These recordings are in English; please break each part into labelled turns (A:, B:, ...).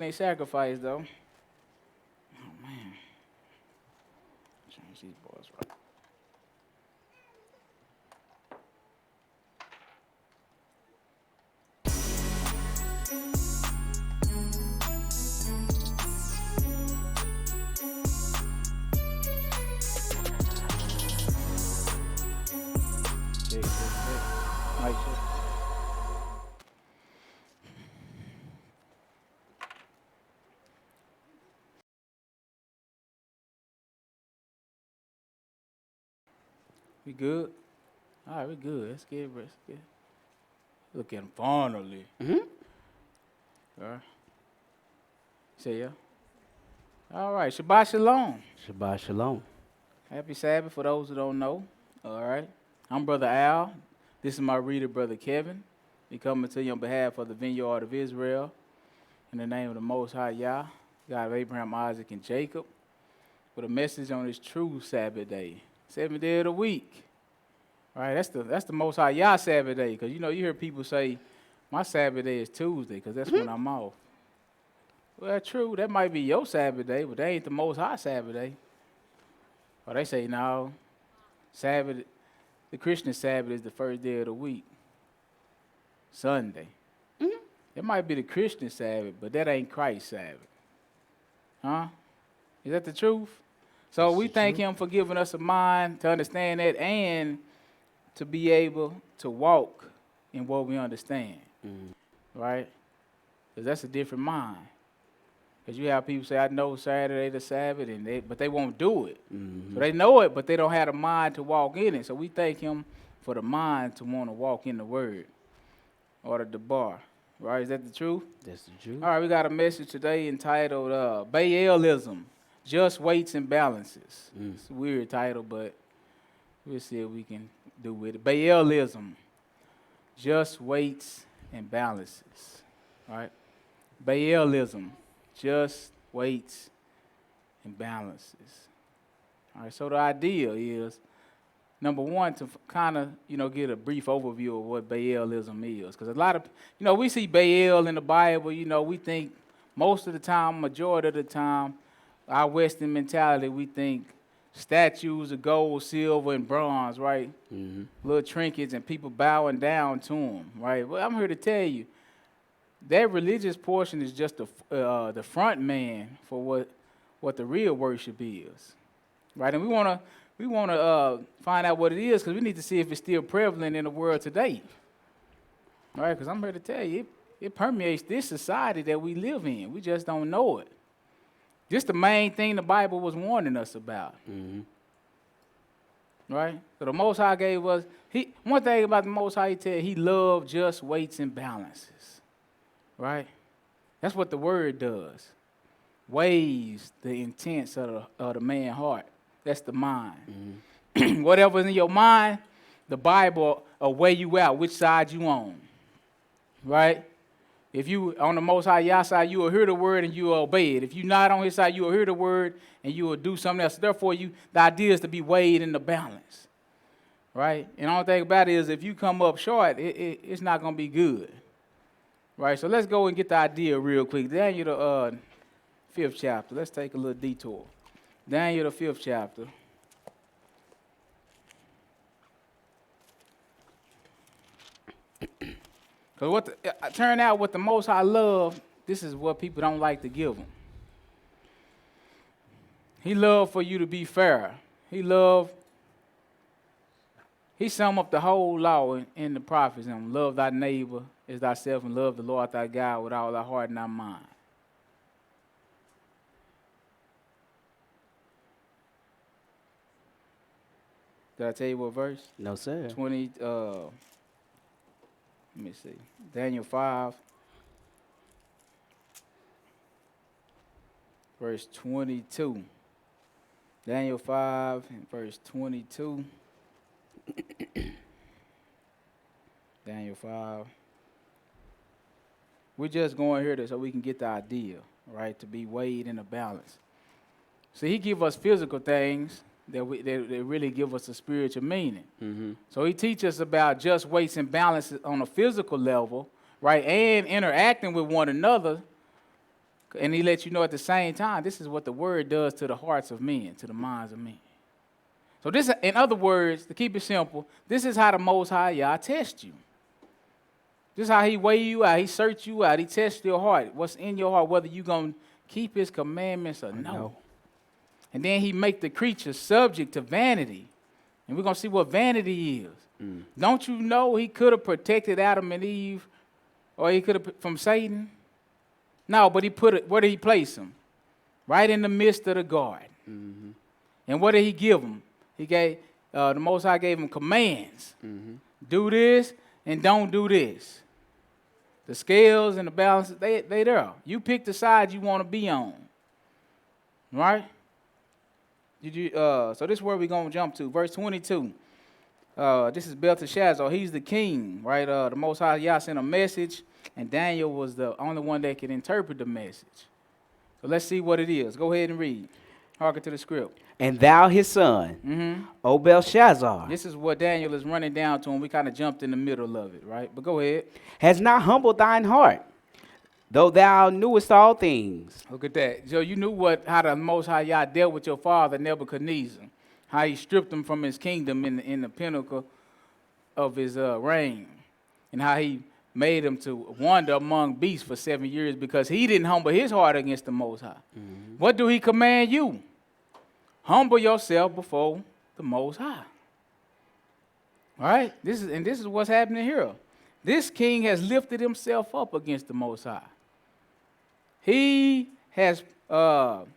A: They sacrifice though. Oh man, change these boys right. Check. Mic check. We good? All right, we good. Let's get rest. Looking finally. All right. Say yeah. All right. Shabbat shalom.
B: Shabbat shalom.
A: Happy Sabbath for those who don't know. All right. I'm Brother Al. This is my reader, Brother Kevin. We coming to you on behalf of the Vineyard of Israel. In the name of the Most High Yah, God of Abraham, Isaac, and Jacob, with a message on this true Sabbath day, 7th day of the week. All right, that's the Most High Yah Sabbath day, because you hear people say, my Sabbath day is Tuesday, because that's when I'm off. Well, true, that might be your Sabbath day, but that ain't the Most High Sabbath day. Or they say, no, Sabbath, the Christian Sabbath is the first day of the week, Sunday. It might be the Christian Sabbath, but that ain't Christ's Sabbath. Huh? Is that the truth? So
B: That's
A: we
B: the
A: thank
B: truth.
A: him for giving us a mind to understand that and to be able to walk in what we understand. Right? Because that's a different mind. Because you have people say, I know Saturday the Sabbath, but they won't do it. So they know it, but they don't have the mind to walk in it. So we thank him for the mind to want to walk in the word or the bar. Right? Is that the truth?
B: That's the truth.
A: All right, we got a message today entitled Baalism, Just Weights and Balances. It's a weird title, but we'll see what we can do with it. Baalism, Just Weights and Balances. All right? Baalism, Just Weights and Balances. All right, so the idea is, number one, to kind of, get a brief overview of what Baalism is. Because a lot of, we see Baal in the Bible, we think most of the time, majority of the time, our Western mentality, we think statues of gold, silver, and bronze, right? Little trinkets and people bowing down to them, right? Well, I'm here to tell you, that religious portion is just the front man for what the real worship is, right? And we want to find out what it is because we need to see if it's still prevalent in the world today. All right, because I'm here to tell you, it permeates this society that we live in. We just don't know it. Just the main thing the Bible was warning us about. Right? So the Most High gave us, one thing about the Most High, he loved just weights and balances. Right? That's what the word does. Weighs the intents of the man's heart. That's the mind. Whatever's in your mind, the Bible will weigh you out, which side you on. Right? If you on the Most High Yah side, you will hear the word and you will obey it. If you're not on his side, you will hear the word and you will do something else. Therefore, the idea is to be weighed in the balance. Right? And the only thing about it is if you come up short, it's not going to be good. Right? So let's go and get the idea real quick. Daniel, the 5th chapter. Let's take a little detour. Daniel, the 5th chapter. Because turn out what the Most High love, this is what people don't like to give him. He loved for you to be fair. He summed up the whole law in the prophets and love thy neighbor as thyself and love the Lord thy God with all thy heart and thy mind. Did I tell you what verse?
B: No, sir.
A: 20, let me see. Daniel 5, verse 22. Daniel 5, and verse 22. Daniel 5. We're just going here so we can get the idea, right, to be weighed in a balance. So he give us physical things that really give us a spiritual meaning. So he teaches us about just weights and balances on a physical level, right, and interacting with one another And he let you know at the same time, this is what the word does to the hearts of men, to the minds of men. So this, in other words, to keep it simple, this is how the Most High Yah tests you. This is how he weigh you out. He search you out. He tests your heart. What's in your heart, whether you going to keep his commandments or no. And then he make the creature subject to vanity. And we're going to see what vanity is. Don't you know he could have protected Adam and Eve, or he could have from Satan? No, but he put it, where did he place them? Right in the midst of the garden. And what did he give them? He gave, the Most High gave them commands. Do this and don't do this. The scales and the balances, they there. You pick the side you want to be on. Right? So this is where we're going to jump to. Verse 22. This is Belteshazzar. He's the king, right? The Most High Yah sent a message, and Daniel was the only one that could interpret the message. So let's see what it is. Go ahead and read. Hearken to the script.
B: And thou his son, O Belshazzar,
A: This is what Daniel is running down to, and we kind of jumped in the middle of it, right? But go ahead.
B: has not humbled thine heart, though thou knewest all things.
A: Look at that. So you knew how the Most High Yah dealt with your father Nebuchadnezzar, how he stripped him from his kingdom in the pinnacle of his reign, and how he made him to wander among beasts for 7 years because he didn't humble his heart against the Most High. What do he command you? Humble yourself before the Most High. All right? This is what's happening here. This king has lifted himself up against the Most High. He has proposed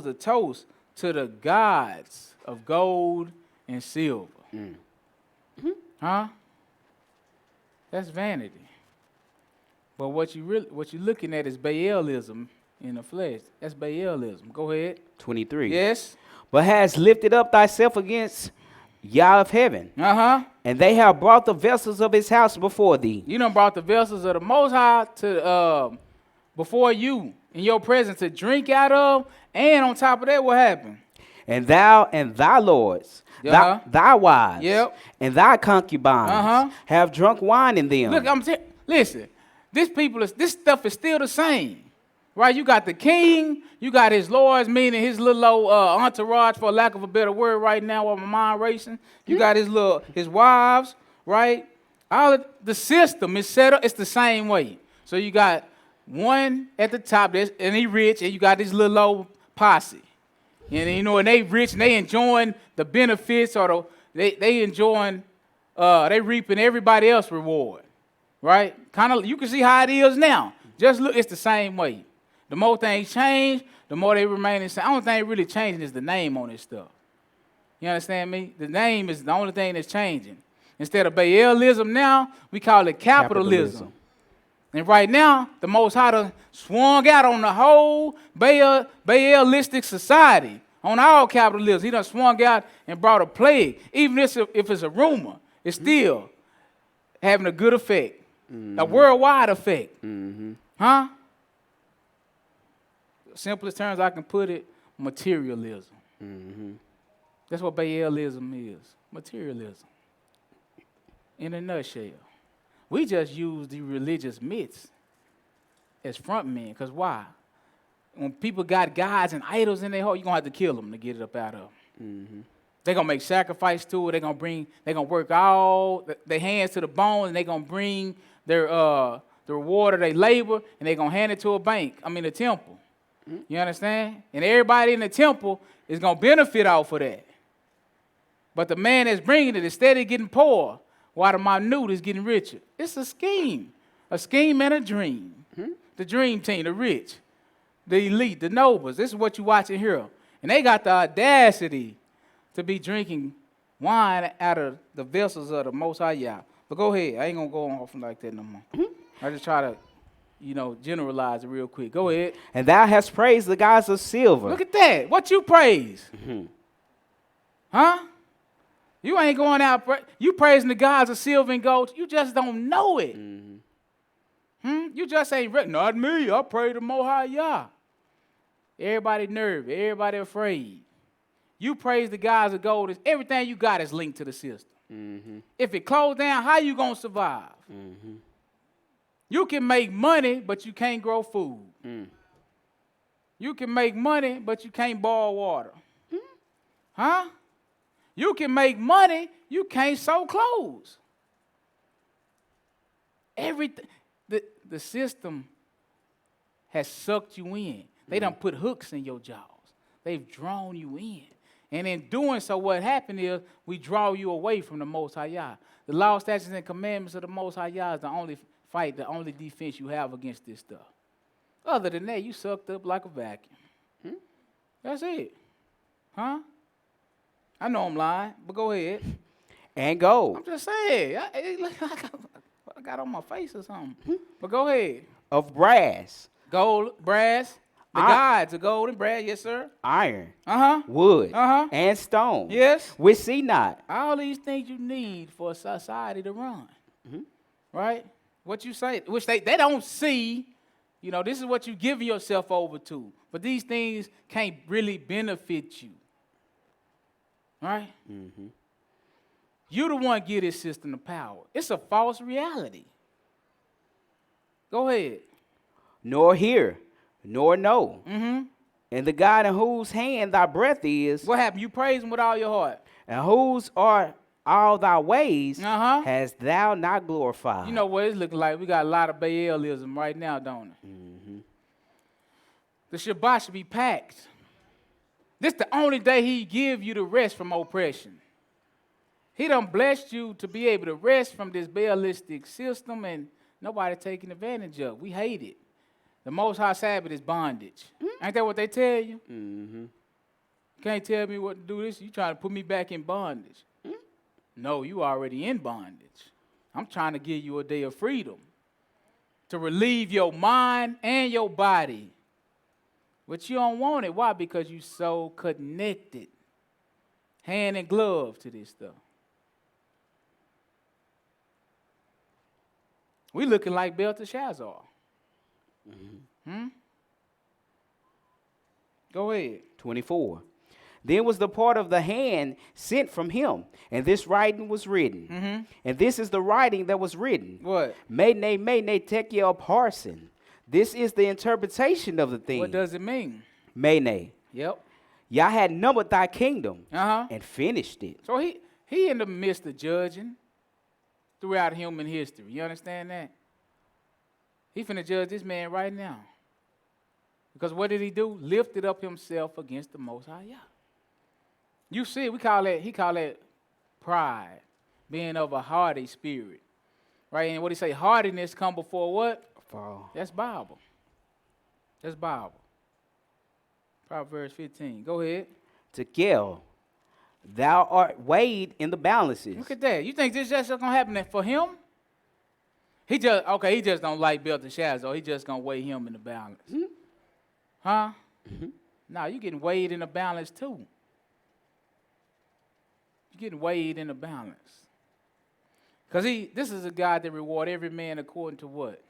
A: a toast to the gods of gold and silver. Huh? That's vanity. But what you're looking at is Baalism in the flesh. That's Baalism. Go ahead.
B: 23.
A: Yes.
B: But hast lifted up thyself against Yah of heaven, and they have brought the vessels of his house before thee.
A: You done brought the vessels of the Most High to before you in your presence to drink out of, and on top of that, what happened?
B: And thou and thy lords, thy wives, and thy concubines have drunk wine in them.
A: Look, listen. This stuff is still the same, right? You got the king, you got his lords, meaning his little old entourage, for lack of a better word, right now, while my mind racing. You got his wives, right? All of the system is set up. It's the same way. So you got one at the top, and he rich, and you got this little old posse. And and they rich and they enjoying the benefits, or they enjoying they reaping everybody else's reward. Right? Kind of you can see how it is now. Just look, it's the same way. The more things change, the more they remain the same. The only thing really changing is the name on this stuff. You understand me? The name is the only thing that's changing. Instead of Baalism now, we call it capitalism. And right now, the Most High done swung out on the whole Baalistic society, on all capitalism. He done swung out and brought a plague. Even if it's a rumor, it's still having a good effect, a worldwide effect. Huh? Simplest terms I can put it, materialism. That's what Baalism is, materialism. In a nutshell. We just use the religious myths as front men, because why? When people got gods and idols in their heart, you're going to have to kill them to get it up out of them. They're going to make sacrifice to it. They're going to work all their hands to the bone, and they're going to bring their the reward of their labor, and they're going to hand it to a temple. You understand? And everybody in the temple is going to benefit off of that. But the man that's bringing it, instead of getting poor, while the minute is getting richer. It's a scheme and a dream. The dream team, the rich, the elite, the nobles. This is what you watching here. And they got the audacity to be drinking wine out of the vessels of the Most High Yah. But go ahead. I ain't going to go on off like that no more. I just try to, generalize it real quick. Go ahead.
B: And thou hast praised the gods of silver.
A: Look at that. What you praise? Huh? You ain't going out, you praising the gods of silver and gold. You just don't know it. You just ain't, not me. I pray to Most High Yah. Everybody nervous. Everybody afraid. You praise the gods of gold. Everything you got is linked to the system. If it closed down, how you going to survive? You can make money, but you can't grow food. You can make money, but you can't boil water. Huh? You can make money, you can't sew clothes. Everything, the system has sucked you in. They done put hooks in your jaws. They've drawn you in. And in doing so, what happened is we draw you away from the Most High Yah. The law, statutes, and commandments of the Most High Yah is the only fight, the only defense you have against this stuff. Other than that, you sucked up like a vacuum. That's it. Huh? I know I'm lying, but go ahead.
B: And gold.
A: I'm just saying. I got on my face or something. But go ahead.
B: Of brass.
A: Gold, brass. The gods of gold and brass, yes, sir.
B: Iron.
A: Wood.
B: And stone.
A: Yes.
B: Which see not.
A: All these things you need for a society to run. Right? What you say, which they don't see. You know, this is what you give yourself over to. But these things can't really benefit you. Right? You the one give this system the power. It's a false reality. Go ahead.
B: Nor hear, nor know. And the God in whose hand thy breath is.
A: What happened? You praise him with all your heart.
B: And whose are all thy ways hast thou not glorified.
A: You know what it's looking like? We got a lot of Baalism right now, don't it? The Shabbat should be packed. This the only day he give you the rest from oppression. He done blessed you to be able to rest from this Baalistic system, and nobody taking advantage of. We hate it. The Most High Sabbath is bondage. Ain't that what they tell you? You can't tell me what to do this. You trying to put me back in bondage. No, you already in bondage. I'm trying to give you a day of freedom to relieve your mind and your body. But you don't want it. Why? Because you so connected, hand in glove to this stuff. We looking like Belteshazzar. Go ahead.
B: 24. Then was the part of the hand sent from him, and this writing was written. And this is the writing that was written.
A: What?
B: Mene, tekel parson. This is the interpretation of the thing.
A: What does it mean?
B: Mene.
A: Yep.
B: Yah had numbered thy kingdom and finished it.
A: So he in the midst of judging throughout human history. You understand that? He finna judge this man right now. Because what did he do? Lifted up himself against the Most High Yah. You see, he call that pride, being of a hardy spirit. Right? And what he say, hardiness come before what?
B: Fall.
A: That's Bible. That's Bible. Proverbs 15. Go ahead.
B: Tekel, thou art weighed in the balances.
A: Look at that. You think this just gonna happen for him? He just don't like Belteshazzar. He just gonna weigh him in the balance. Huh? Nah, you getting weighed in the balance too. You're getting weighed in the balance. Because this is a God that reward every man according to what?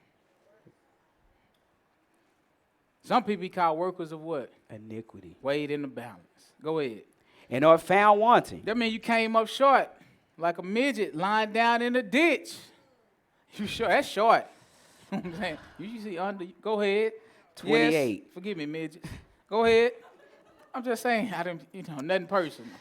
A: Some people he call workers of what?
B: Iniquity.
A: Weighed in the balance. Go ahead.
B: And are found wanting.
A: That means you came up short, like a midget lying down in a ditch. You sure? That's short. I'm saying, you usually under. Go ahead.
B: 28.
A: Yes, forgive me, midget. Go ahead. I'm just saying, I didn't, nothing personal.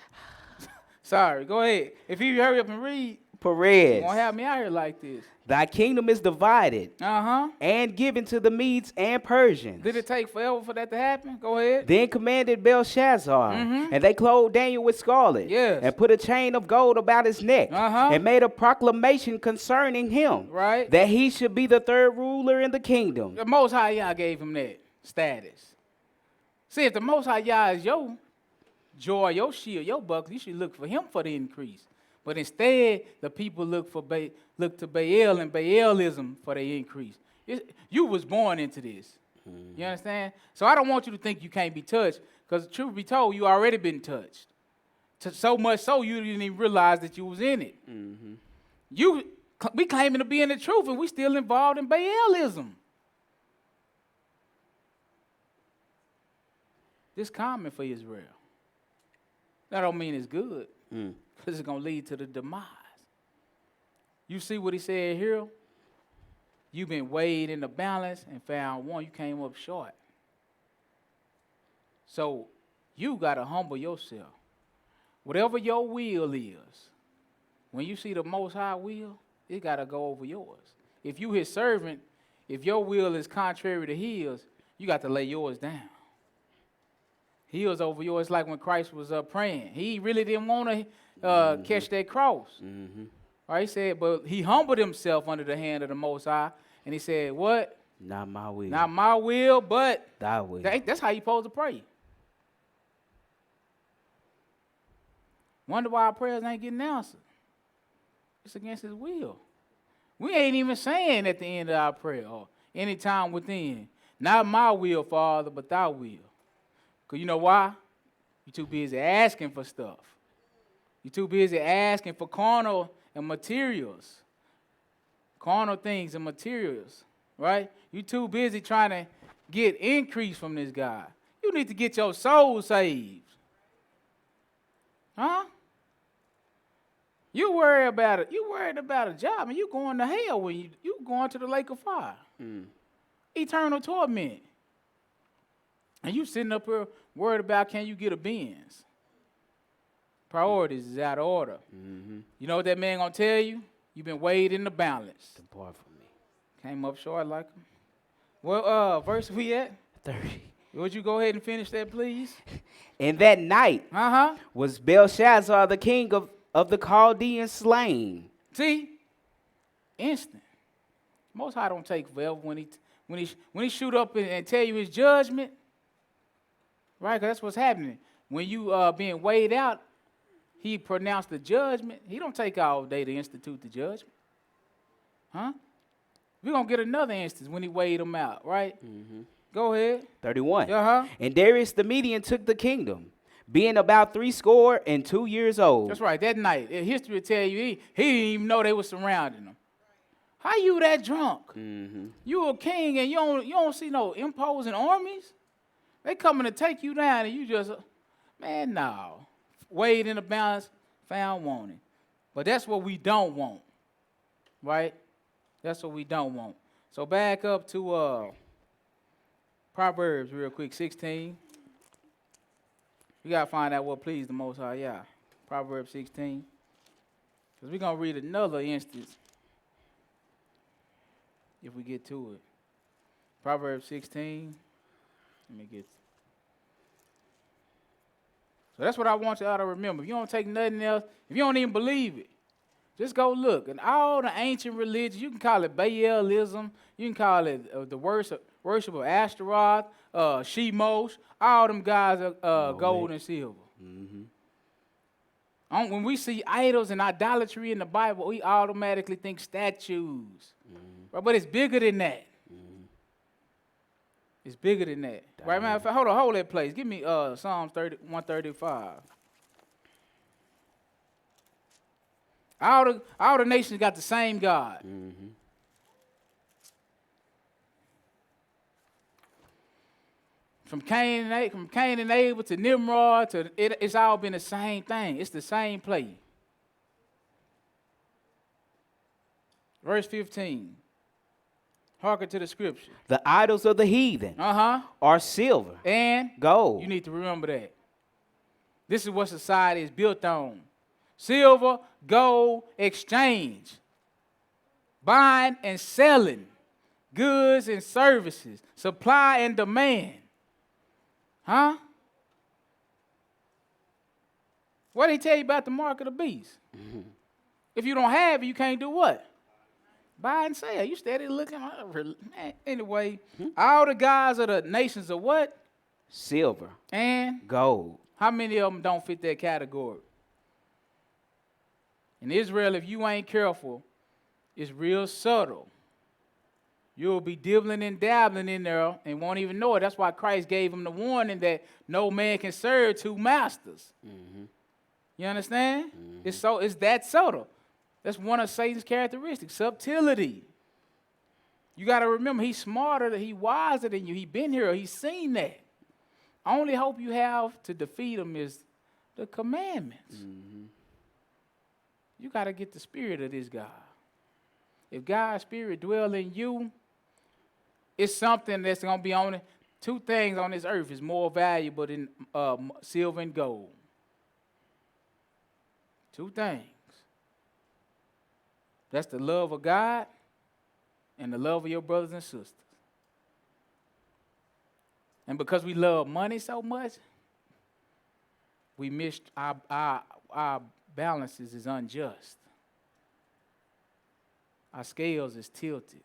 A: Sorry. Go ahead. If you hurry up and read,
B: Perez.
A: you won't have me out here like this.
B: Thy kingdom is divided and given to the Medes and Persians.
A: Did it take forever for that to happen? Go ahead.
B: Then commanded Belshazzar, and they clothed Daniel with scarlet, and put a chain of gold about his neck, and made a proclamation concerning him, that he should be the third ruler in the kingdom.
A: The Most High Yah gave him that status. See, if the Most High Yah is your joy, your shield, your buckler, you should look for him for the increase. But instead, the people look to Baal and Baalism for the increase. You was born into this. You understand? So I don't want you to think you can't be touched, because truth be told, you already been touched. So much so you didn't even realize that you was in it. We claiming to be in the truth, and we still involved in Baalism. This common for Israel. That don't mean it's good. Because it's going to lead to the demise. You see what he said here? You've been weighed in the balance and found one. You came up short. So you got to humble yourself. Whatever your will is, when you see the Most High will, it got to go over yours. If you his servant, if your will is contrary to his, you got to lay yours down. His over yours, like when Christ was praying. He really didn't want to catch that cross. Mm-hmm. Right? He said, but he humbled himself under the hand of the Most High. And he said, what?
B: Not my will.
A: Not my will, but
B: thy will.
A: That's how you supposed to pray. Wonder why our prayers ain't getting answered. It's against his will. We ain't even saying at the end of our prayer or any time within, not my will, Father, but thy will. Because you know why? You're too busy asking for stuff. You're too busy asking for carnal and materials. Carnal things and materials, right? You're too busy trying to get increase from this guy. You need to get your soul saved. Huh? You worried about it. You worried about a job, and you going to hell when you going to the lake of fire. Eternal torment. And you sitting up here worried about can you get a Benz. Priorities is out of order. Mm-hmm. You know what that man gonna tell you? You've been weighed in the balance.
B: Depart from me.
A: Came up short like him. Well, verse we at?
B: 30.
A: Would you go ahead and finish that, please?
B: And that night was Belshazzar, the king of the Chaldeans, slain.
A: See? Instant. Most High don't take forever when he shoot up and tell you his judgment. Right? Because that's what's happening. When you being weighed out, he pronounced the judgment. He don't take all day to institute the judgment. Huh? We're going to get another instance when he weighed them out, right? Mm-hmm. Go ahead.
B: 31. And Darius the Median took the kingdom, being about 62 years old.
A: That's right. That night, history will tell you he didn't even know they were surrounding him. How you that drunk? Mm-hmm. You a king and you don't see no imposing armies? They coming to take you down and you just, man, no. Weighed in the balance, found wanting. But that's what we don't want, right? That's what we don't want. So back up to Proverbs real quick, 16. We got to find out what pleased the Most High. Yeah, Proverbs 16. Because we're going to read another instance if we get to it. Proverbs 16. Let me get. So that's what I want you all to remember. If you don't take nothing else, if you don't even believe it, just go look. And all the ancient religions, you can call it Baalism, you can call it the worship of Ashtaroth, Shemosh, all them guys are gold and silver. Mm-hmm. When we see idols and idolatry in the Bible, we automatically think statues. Mm-hmm. Right? But it's bigger than that. It's bigger than that. Right, matter of fact, hold that place. Give me Psalms 135. All the nations got the same God. Mm-hmm. From Cain and Abel to Nimrod to it's all been the same thing. It's the same play. Verse 15. Hearken to the scripture.
B: The idols of the heathen are silver
A: and
B: gold.
A: You need to remember that. This is what society is built on. Silver, gold, exchange. Buying and selling. Goods and services. Supply and demand. Huh? What did he tell you about the mark of the beast? Mm-hmm. If you don't have it, you can't do what? Buy and sell. You steady looking. Anyway, all the guys of the nations are what?
B: Silver.
A: And?
B: Gold.
A: How many of them don't fit that category? In Israel, if you ain't careful, it's real subtle. You'll be dibbling and dabbling in there and won't even know it. That's why Christ gave him the warning that no man can serve two masters. Mm-hmm. You understand? Mm-hmm. It's that subtle. That's one of Satan's characteristics, subtlety. You got to remember, he's smarter, he's wiser than you. He's been here, he's seen that. Only hope you have to defeat him is the commandments. Mm-hmm. You got to get the spirit of this guy. If God's spirit dwell in you, it's something that's going to be on it. Two things on this earth is more valuable than silver and gold. Two things. That's the love of God and the love of your brothers and sisters. And because we love money so much, we missed our balances is unjust. Our scales is tilted.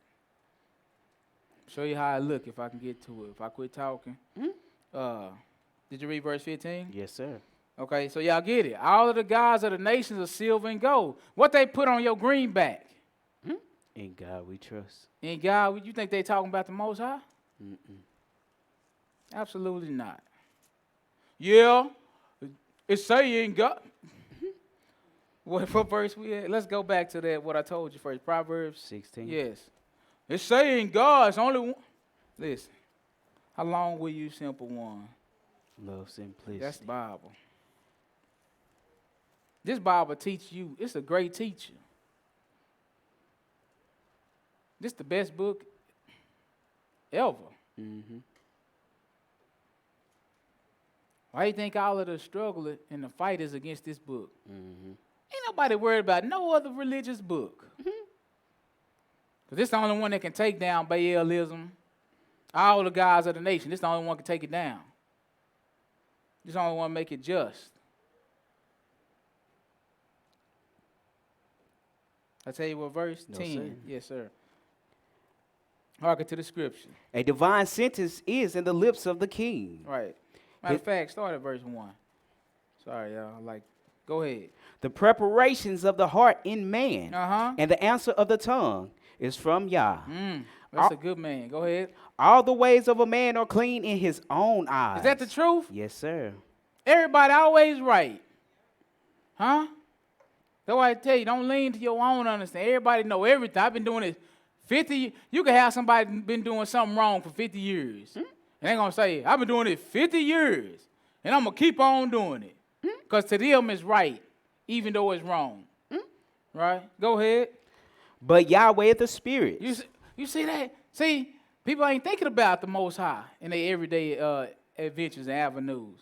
A: Show you how I look if I can get to it. If I quit talking. Did you read verse 15?
B: Yes, sir.
A: Okay, so y'all get it. All of the gods of the nations are silver and gold. What they put on your greenback?
B: In God we trust.
A: In God, you think they talking about the Most High? Absolutely not. Yeah, it's saying God. What verse we at? Let's go back to that, what I told you first. Proverbs
B: 16.
A: Yes. It's saying God's only one. Listen, how long will you simple one?
B: Love simplicity.
A: That's the Bible. This Bible teaches you. It's a great teacher. This the best book ever. Why do you think all of the struggle and the fight is against this book? Ain't nobody worried about no other religious book. Because this is the only one that can take down Baalism, all the gods of the nation. This is the only one that can take it down. This is the only one to make it just. I tell you what verse?
B: No,
A: 10.
B: sir.
A: Yes, sir. Hearken to the scripture.
B: A divine sentence is in the lips of the king.
A: Right. Matter of fact, start at verse 1. Sorry, y'all. Go ahead.
B: The preparations of the heart in man and the answer of the tongue is from Yah.
A: That's a good man. Go ahead.
B: All the ways of a man are clean in his own eyes.
A: Is that the truth?
B: Yes, sir.
A: Everybody always right. Huh? That's why I tell you, don't lean to your own understanding. Everybody know everything. I've been doing it 50. You can have somebody been doing something wrong for 50 years. And they're going to say, I've been doing it 50 years, and I'm going to keep on doing it. Because to them it's right, even though it's wrong. Right? Go ahead.
B: But Yahweh is the Spirit.
A: You see that? See, people ain't thinking about the Most High in their everyday adventures and avenues.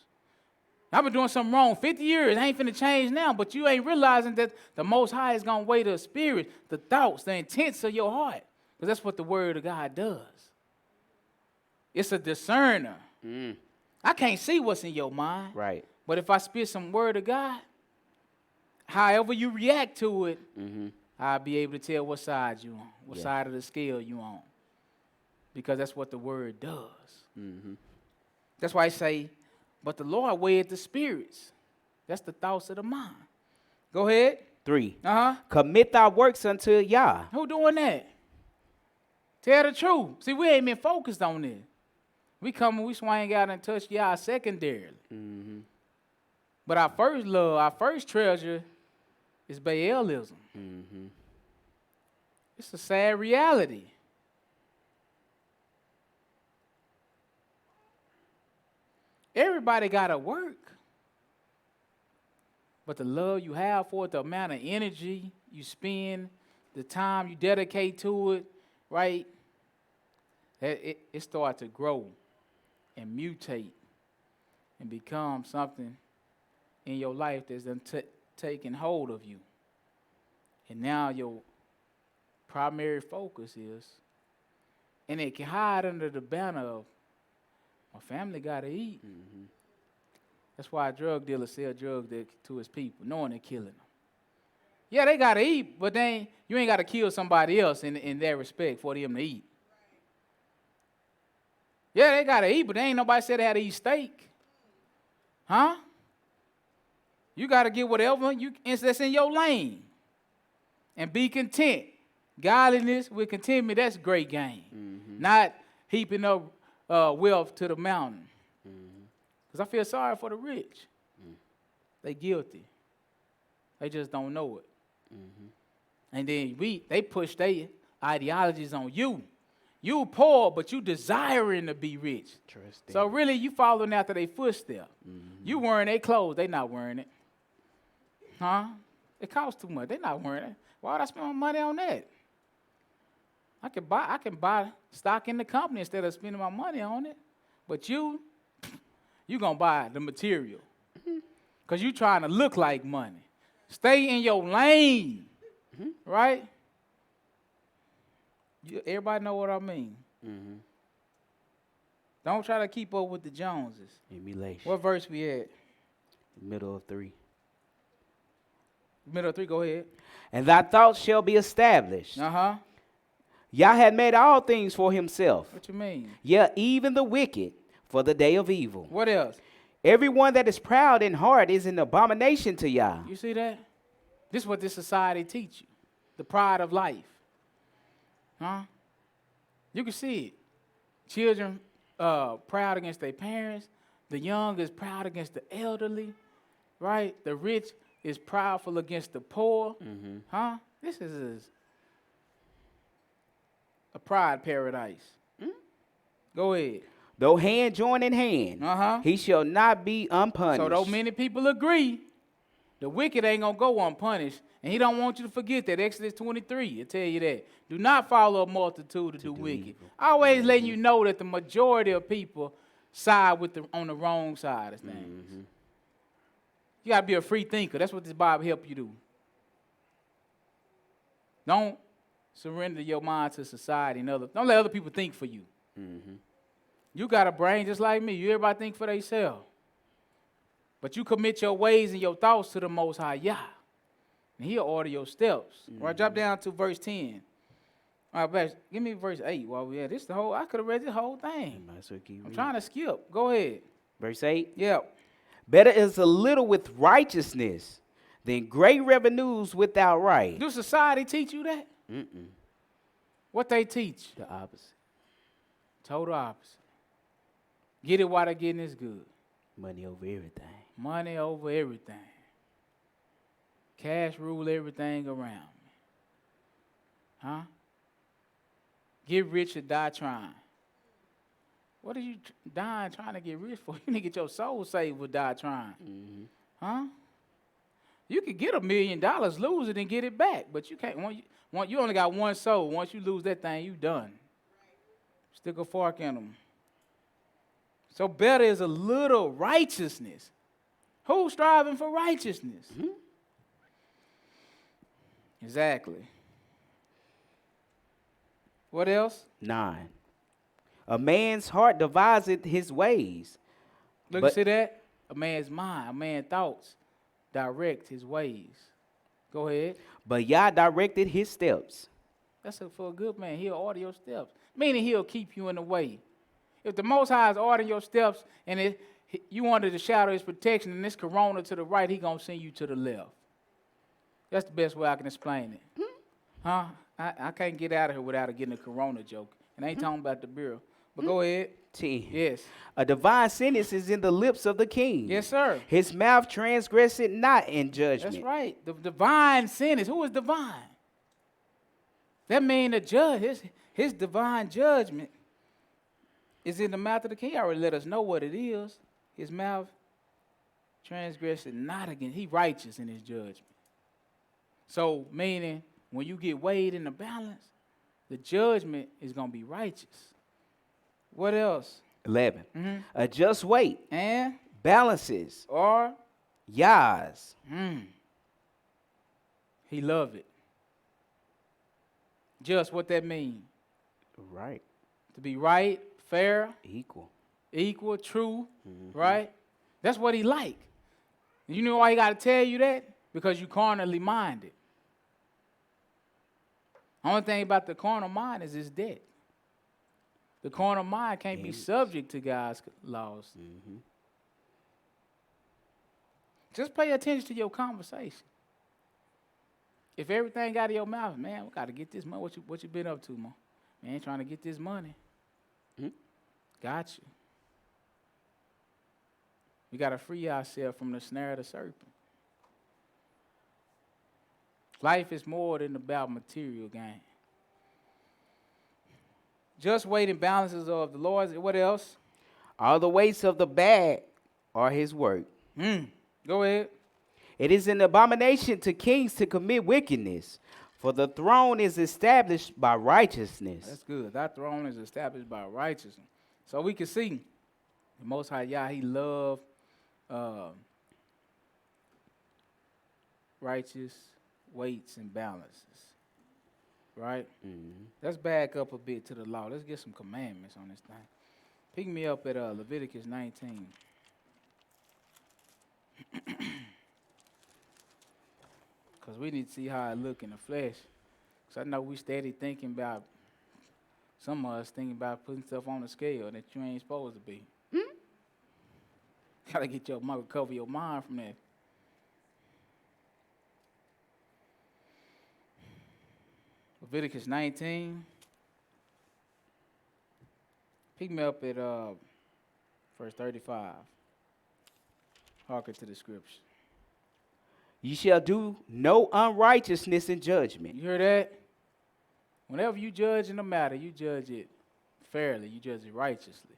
A: I've been doing something wrong 50 years. I ain't finna change now, but you ain't realizing that the Most High is going to weigh the spirit, the thoughts, the intents of your heart. Because that's what the Word of God does. It's a discerner. I can't see what's in your mind.
B: Right.
A: But if I spit some Word of God, however you react to it, I'll be able to tell what side you on, what side of the scale you on. Because that's what the Word does. That's why I say, but the Lord weigheth the spirits. That's the thoughts of the mind. Go ahead.
B: 3. Commit thy works unto Yah.
A: Who doing that? Tell the truth. See, we ain't been focused on this. We swing out and touch Yah secondarily. But our first love, our first treasure is Baalism. It's a sad reality. Everybody got to work. But the love you have for it, the amount of energy you spend, the time you dedicate to it, right? It starts to grow and mutate and become something in your life that's taking hold of you. And now your primary focus is, and it can hide under the banner of, my family got to eat. That's why a drug dealer sell drugs to his people, knowing they're killing them. Yeah, they got to eat, but you ain't got to kill somebody else in their respect for them to eat. Yeah, they got to eat, but there ain't nobody said they had to eat steak. Huh? You got to get whatever that's in your lane and be content. Godliness with contentment, that's great game. Not heaping up wealth to the mountain. Because I feel sorry for the rich. They guilty. They just don't know it. And then they push their ideologies on you. You poor, but you desiring to be rich.
B: Trusting.
A: So really, you following after their footsteps. You wearing their clothes, they not wearing it. Huh? It costs too much. They not wearing it. Why would I spend my money on that? I can buy stock in the company instead of spending my money on it. But you gonna buy the material. Because you trying to look like money. Stay in your lane. Right? Everybody know what I mean. Don't try to keep up with the Joneses.
B: Emulation.
A: What verse we at?
B: Middle of 3.
A: Middle of 3, go ahead.
B: And thy thoughts shall be established. Yah had made all things for himself.
A: What you mean?
B: Yeah, even the wicked for the day of evil.
A: What else?
B: Everyone that is proud in heart is an abomination to Yah.
A: You see that? This is what this society teach you. The pride of life. You can see it. Children proud against their parents. The young is proud against the elderly. Right? The rich is proudful against the poor. This is a pride paradise. Go ahead.
B: Though hand join in hand, he shall not be unpunished.
A: So though many people agree, the wicked ain't going to go unpunished. And he don't want you to forget that. Exodus 23, it tell you that. Do not follow a multitude to do wicked. Evil. Always letting you know that the majority of people side with on the wrong side of things. You got to be a free thinker. That's what this Bible help you do. Don't surrender your mind to society and others. Don't let other people think for you. You got a brain just like me. Everybody think for themselves. But you commit your ways and your thoughts to the Most High Yah. And he'll order your steps. Right, drop down to verse 10. All right, give me verse 8 while we at this. I could have read this whole thing. I'm trying to skip. Go ahead.
B: Verse 8?
A: Yeah.
B: Better is a little with righteousness than great revenues without right.
A: Do society teach you that? What they teach?
B: The opposite.
A: Total opposite. Get it while they're getting is good.
B: Money over everything.
A: Money over everything. Cash rule everything around me. Get rich or die trying. What are you dying trying to get rich for? You need to get your soul saved with die trying. You could get $1 million, lose it, and get it back. But you can't. You only got one soul. Once you lose that thing, you done. Stick a fork in them. So better is a little righteousness. Who's striving for righteousness? Exactly. What else?
B: 9. A man's heart deviseth his ways.
A: Look, you see that? A man's mind, a man's thoughts direct his ways. Go ahead.
B: But Yah directed his steps.
A: That's for a good man. He'll order your steps. Meaning he'll keep you in the way. If the Most High is ordering your steps and you under the shadow of his protection and this corona to the right, he going to send you to the left. That's the best way I can explain it. I can't get out of here without getting a corona joke. And I ain't talking about the bureau. But go ahead.
B: 10.
A: Yes.
B: A divine sentence is in the lips of the king.
A: Yes, sir.
B: His mouth transgresseth not in judgment.
A: That's right. The divine sentence. Who is divine? That means the judge, his divine judgment is in the mouth of the king. He already let us know what it is. His mouth transgresseth not against. He righteous in his judgment. So, meaning, when you get weighed in the balance, the judgment is going to be righteous. What else?
B: 11. A just weight
A: and
B: balances
A: or
B: Yah's.
A: He love it. Just what that mean?
B: Right.
A: To be right, fair,
B: equal,
A: true, right? That's what he like. You know why he got to tell you that? Because you carnally minded. Only thing about the carnal mind is it's dead. The carnal mind can't be subject to God's laws. Just pay attention to your conversation. If everything out of your mouth, man, we got to get this money. What you been up to, man? Man, trying to get this money. Got you. We got to free ourselves from the snare of the serpent. Life is more than about material gain. Just weight and balances of the Lord. What else?
B: All the weights of the bag are his work.
A: Go ahead.
B: It is an abomination to kings to commit wickedness, For the throne is established by righteousness.
A: That's good. That throne is established by righteousness. So we can see the Most High Yah, he loved righteous weights and balances. Right? Mm-hmm. Let's back up a bit to the law. Let's get some commandments on this thing. Pick me up at Leviticus 19. Because we need to see how it look in the flesh. Because I know we steady thinking about, some of us thinking about putting stuff on the scale that you ain't supposed to be. Got to get your mind, recover your mind from that. Leviticus 19. Pick me up at verse 35. Hearken to the scripture.
B: You shall do no unrighteousness in judgment.
A: You hear that? Whenever you judge in a matter, you judge it fairly. You judge it righteously.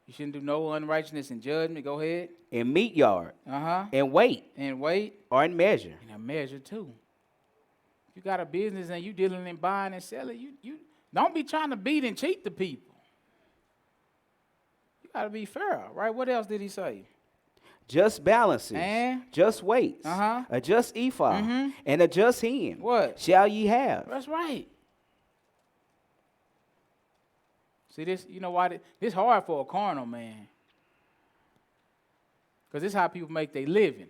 A: You shouldn't do no unrighteousness in judgment. Go ahead.
B: In meat yard.
A: Uh-huh.
B: And weight.
A: And weight.
B: Or in measure.
A: And a measure too. If you got a business and you dealing in buying and selling, you don't be trying to beat and cheat the people. You got to be fair, right? What else did he say?
B: Just balances,
A: and
B: just weights, a just ephah, and a just hin.
A: What
B: shall ye have?
A: That's right. See this? You know why this hard for a carnal man? Because this is how people make their living.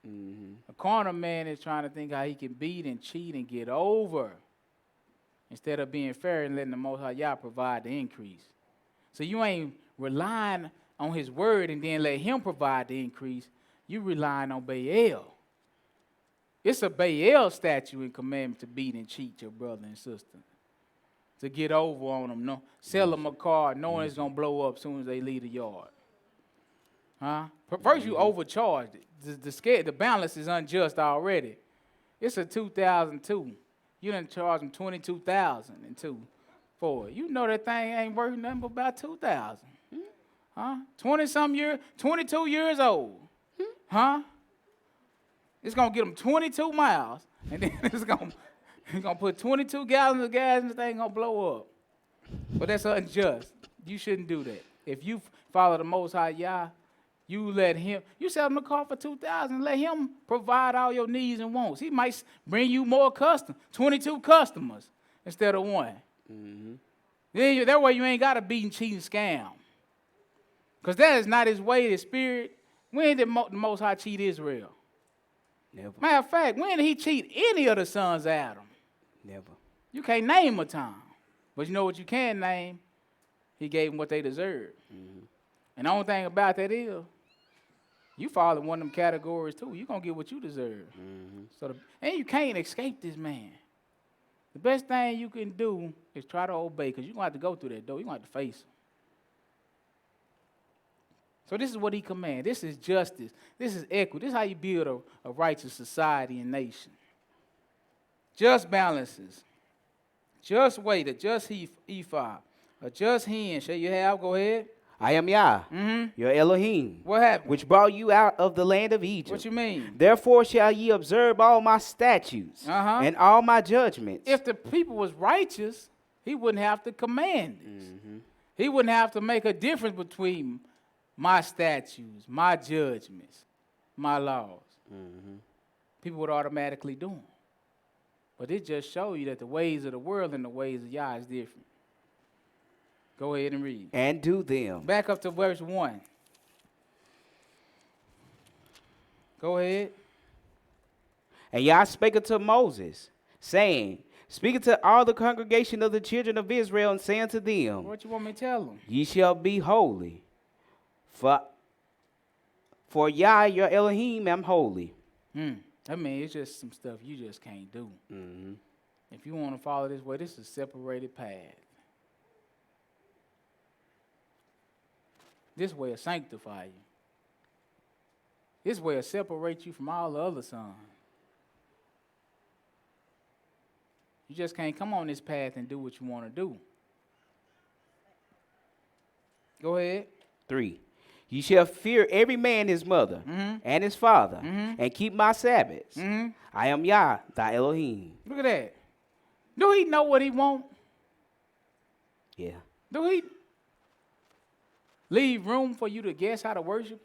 A: Mm-hmm. A carnal man is trying to think how he can beat and cheat and get over, instead of being fair and letting the Most High Yah provide the increase. So you ain't relying on his word and then let him provide the increase. You relying on Baal. It's a Baal statute and commandment to beat and cheat your brother and sister. To get over on them. No, sell them a car knowing it's going to blow up as soon as they leave the yard. Huh? First you overcharged it. The balance is unjust already. It's a 2002. You done charge them $22,002 for it. You know that thing ain't worth nothing but about $2,000. Huh? 20-some years, 22 years old. Huh? It's going to get them 22 miles, and then it's going to put 22 gallons of gas, and the thing going to blow up. But that's unjust. You shouldn't do that. If you follow the Most High Yah, you let him, you sell him the car for $2,000, let him provide all your needs and wants. He might bring you more customers, 22 customers instead of one. Mm-hmm. Then that way you ain't got to beat and cheat and scam. Because that is not his way, his spirit. When did the Most High cheat Israel?
B: Never.
A: Matter of fact, when did he cheat any of the sons of Adam?
B: Never.
A: You can't name a time. But you know what you can name? He gave them what they deserved. Mm-hmm. And the only thing about that is, you fall in one of them categories too. You're going to get what you deserve. Mm-hmm. And you can't escape this man. The best thing you can do is try to obey, because you're going to have to go through that door. You're going to have to face him. So this is what he commands. This is justice. This is equity. This is how you build a righteous society and nation. Just balances. Just weight. A just ephah. A just hin. Shall you have? Go ahead.
B: I am Yah, your Elohim.
A: What happened?
B: Which brought you out of the land of Egypt.
A: What you mean?
B: Therefore shall ye observe all my statutes and all my judgments.
A: If the people was righteous, he wouldn't have to command this. Mm-hmm. He wouldn't have to make a difference between my statutes, my judgments, my laws. Mm-hmm. People would automatically do them. But it just shows you that the ways of the world and the ways of Yah is different. Go ahead and read.
B: And do them.
A: Back up to verse 1. Go ahead.
B: And Yah spake unto Moses, saying, speaking to all the congregation of the children of Israel, and saying to them,
A: what you want me to tell them?
B: Ye shall be holy, for Yah, your Elohim, am holy.
A: I mean, it's just some stuff you just can't do. Mm-hmm. If you want to follow this way, this is a separated path. This way will sanctify you. This way will separate you from all the other sons. You just can't come on this path and do what you want to do. Go ahead.
B: 3. You shall fear every man his mother and his father, and keep my Sabbaths. I am Yah, thy Elohim.
A: Look at that. Do he know what he want?
B: Yeah.
A: Do he leave room for you to guess how to worship?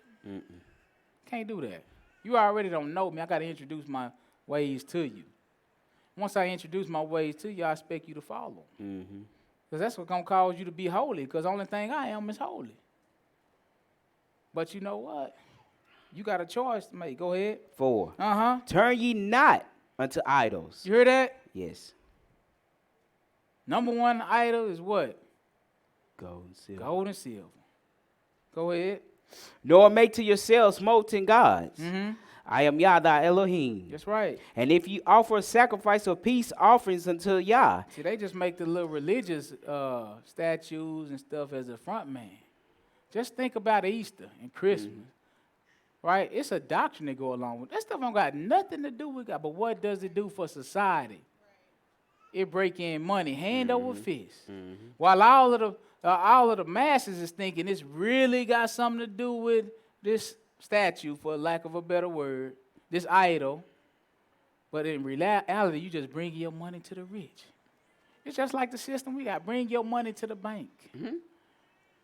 A: Can't do that. You already don't know me. I got to introduce my ways to you. Once I introduce my ways to you, I expect you to follow. Because that's what's going to cause you to be holy, because the only thing I am is holy. But you know what? You got a choice to make. Go ahead.
B: 4. Turn ye not unto idols.
A: You hear that?
B: Yes.
A: Number one idol is what?
B: Gold and silver.
A: Gold and silver. Go ahead.
B: Nor make to yourselves molten gods. I am Yah, thy Elohim.
A: That's right.
B: And if you offer a sacrifice of peace offerings unto Yah.
A: See, they just make the little religious statues and stuff as a front man. Just think about Easter and Christmas. Right? It's a doctrine that go along with it. That stuff don't got nothing to do with God. But what does it do for society? It break in money hand over fist. While all of the masses is thinking it's really got something to do with this statue, for lack of a better word, this idol. But in reality, you just bring your money to the rich. It's just like the system we got. Bring your money to the bank.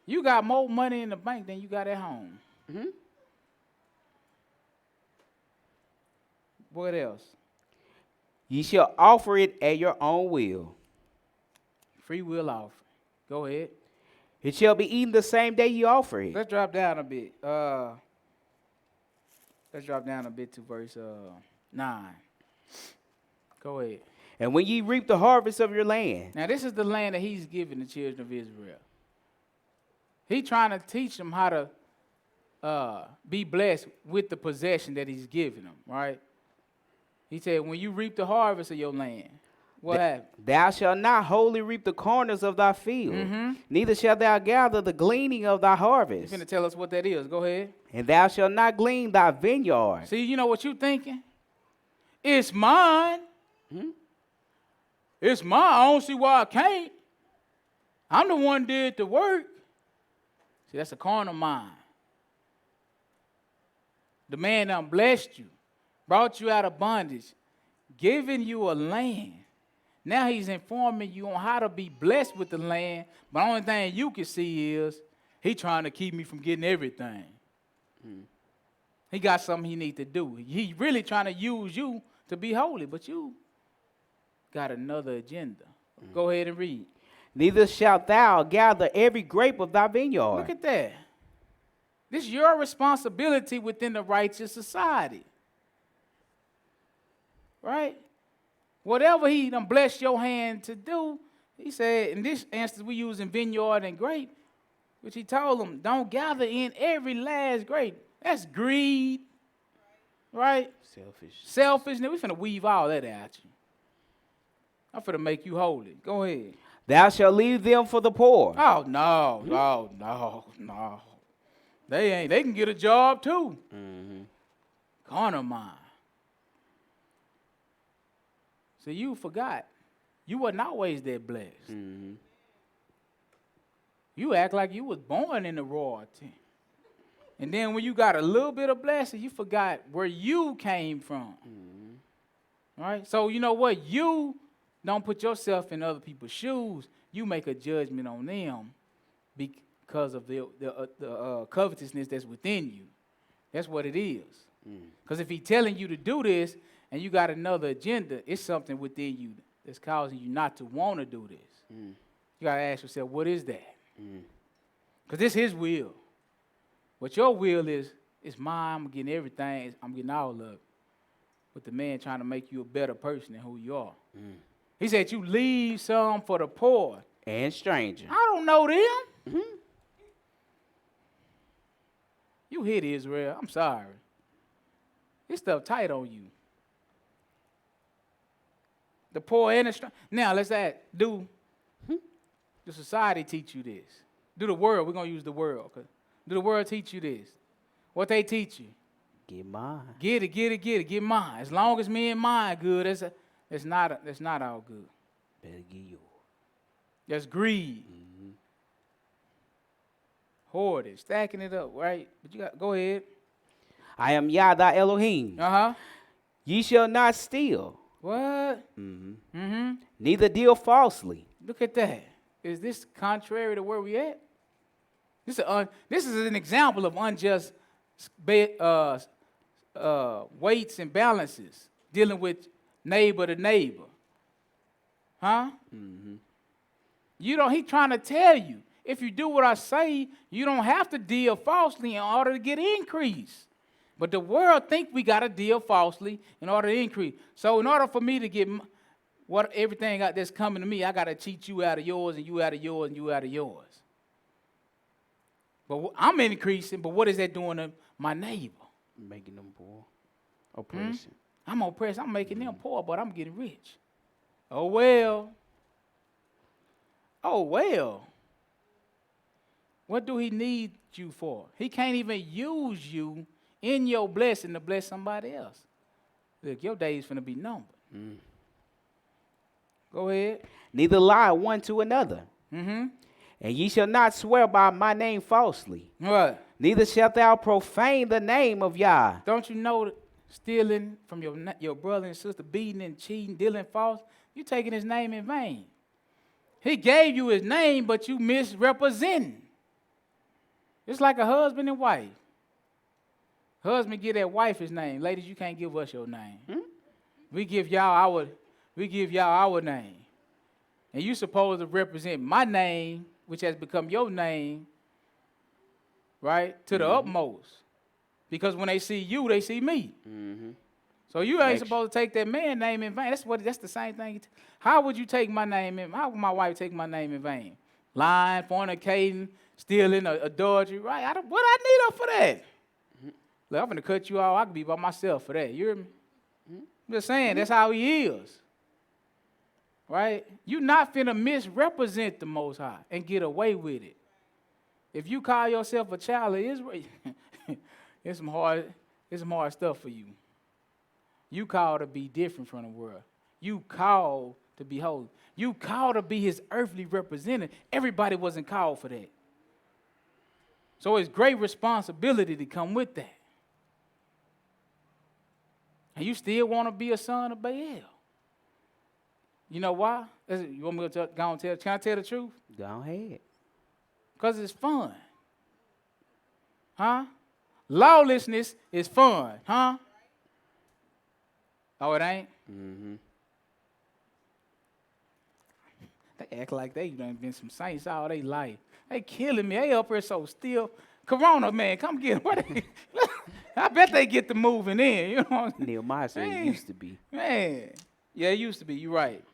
A: You got more money in the bank than you got at home. What else?
B: Ye shall offer it at your own will.
A: Free will offering. Go ahead.
B: It shall be eaten the same day you offer it.
A: Let's drop down a bit. Let's drop down a bit to verse 9. Go ahead.
B: And when ye reap the harvest of your land.
A: Now this is the land that he's giving the children of Israel. He's trying to teach them how to be blessed with the possession that he's giving them, right? He said, when you reap the harvest of your land, what happened?
B: Thou shalt not wholly reap the corners of thy field, neither shalt thou gather the gleaning of thy harvest.
A: You're going to tell us what that is. Go ahead.
B: And thou shalt not glean thy vineyard.
A: See, you know what you're thinking? It's mine. It's mine. I don't see why I can't. I'm the one did the work. See, that's a carnal mind. The man done blessed you, brought you out of bondage, giving you a land. Now he's informing you on how to be blessed with the land, but the only thing you can see is he trying to keep me from getting everything. He got something he need to do. He really trying to use you to be holy, but you got another agenda. Go ahead and read.
B: Neither shalt thou gather every grape of thy vineyard.
A: Look at that. This is your responsibility within the righteous society. Right? Whatever he done blessed your hand to do, he said, in this instance, we using vineyard and grape, which he told them, don't gather in every last grape. That's greed. Right? Selfishness. We finna weave all that at you. I'm finna make you holy. Go ahead.
B: Thou shalt leave them for the poor.
A: Oh, no. They can get a job too. Carnal mind. So you forgot. You wasn't always that blessed. You act like you was born in the royalty. And then when you got a little bit of blessing, you forgot where you came from. Right? So you know what? You don't put yourself in other people's shoes. You make a judgment on them because of the covetousness that's within you. That's what it is. Because if he's telling you to do this and you got another agenda, it's something within you that's causing you not to want to do this. You got to ask yourself, what is that? Because this is his will. What your will is mine. I'm getting everything. I'm getting all of it. But the man trying to make you a better person than who you are. He said you leave some for the poor.
B: And stranger.
A: I don't know them. You hit Israel. I'm sorry. This stuff tight on you. The poor and the stranger. Now let's ask, do the society teach you this? Do the world, we're going to use the world. Do the world teach you this? What they teach you?
B: Get mine.
A: Get it. Get mine. As long as me and mine good, that's not all good. Better get yours. That's greed. hoarding, stacking it up, right? But go ahead.
B: I am Yah thy Elohim. Ye shall not steal.
A: What?
B: Neither deal falsely.
A: Look at that. Is this contrary to where we at? This is an example of unjust weights and balances, dealing with neighbor to neighbor. He's trying to tell you, if you do what I say, you don't have to deal falsely in order to get increase. But the world think we got to deal falsely in order to increase. So in order for me to get everything that's coming to me, I got to cheat you out of yours and you out of yours and you out of yours. But I'm increasing, but what is that doing to my neighbor?
B: Making them poor. Oppression.
A: I'm oppressed. I'm making them poor, but I'm getting rich. Oh, well. Oh, well. What do he need you for? He can't even use you in your blessing to bless somebody else. Look, your days finna be numbered. Go ahead.
B: Neither lie one to another. And ye shall not swear by my name falsely.
A: What?
B: Neither shalt thou profane the name of Yah.
A: Don't you know that stealing from your brother and sister, beating and cheating, dealing false, you taking his name in vain. He gave you his name, but you misrepresenting. It's like a husband and wife. Husband give that wife his name. Ladies, you can't give us your name. We give y'all our name. And you supposed to represent my name, which has become your name, right, to the utmost. Because when they see you, they see me. So you ain't supposed to take that man's name in vain. That's the same thing. How would you take my name in? How would my wife take my name in vain? Lying, fornicating, stealing, adultery, right? What I need her for that? Look, I'm going to cut you off. I can be by myself for that. You hear me? I'm just saying, that's how he is. Right? You're not finna misrepresent the Most High and get away with it. If you call yourself a child of Israel, it's some hard stuff for you. You called to be different from the world. You called to be holy. You called to be his earthly representative. Everybody wasn't called for that. So it's great responsibility to come with that. And you still want to be a son of Baal. You know why? You want me to go and tell? Can I tell the truth?
B: Go ahead.
A: Because it's fun. Lawlessness is fun. Oh, it ain't? They act like they done been some saints all their life. They killing me. They up here so still. Corona, man, come get them. I bet they get the moving in. You know what I'm saying?
B: Nehemiah said it used to be.
A: Man. Yeah, it used to be. You're right.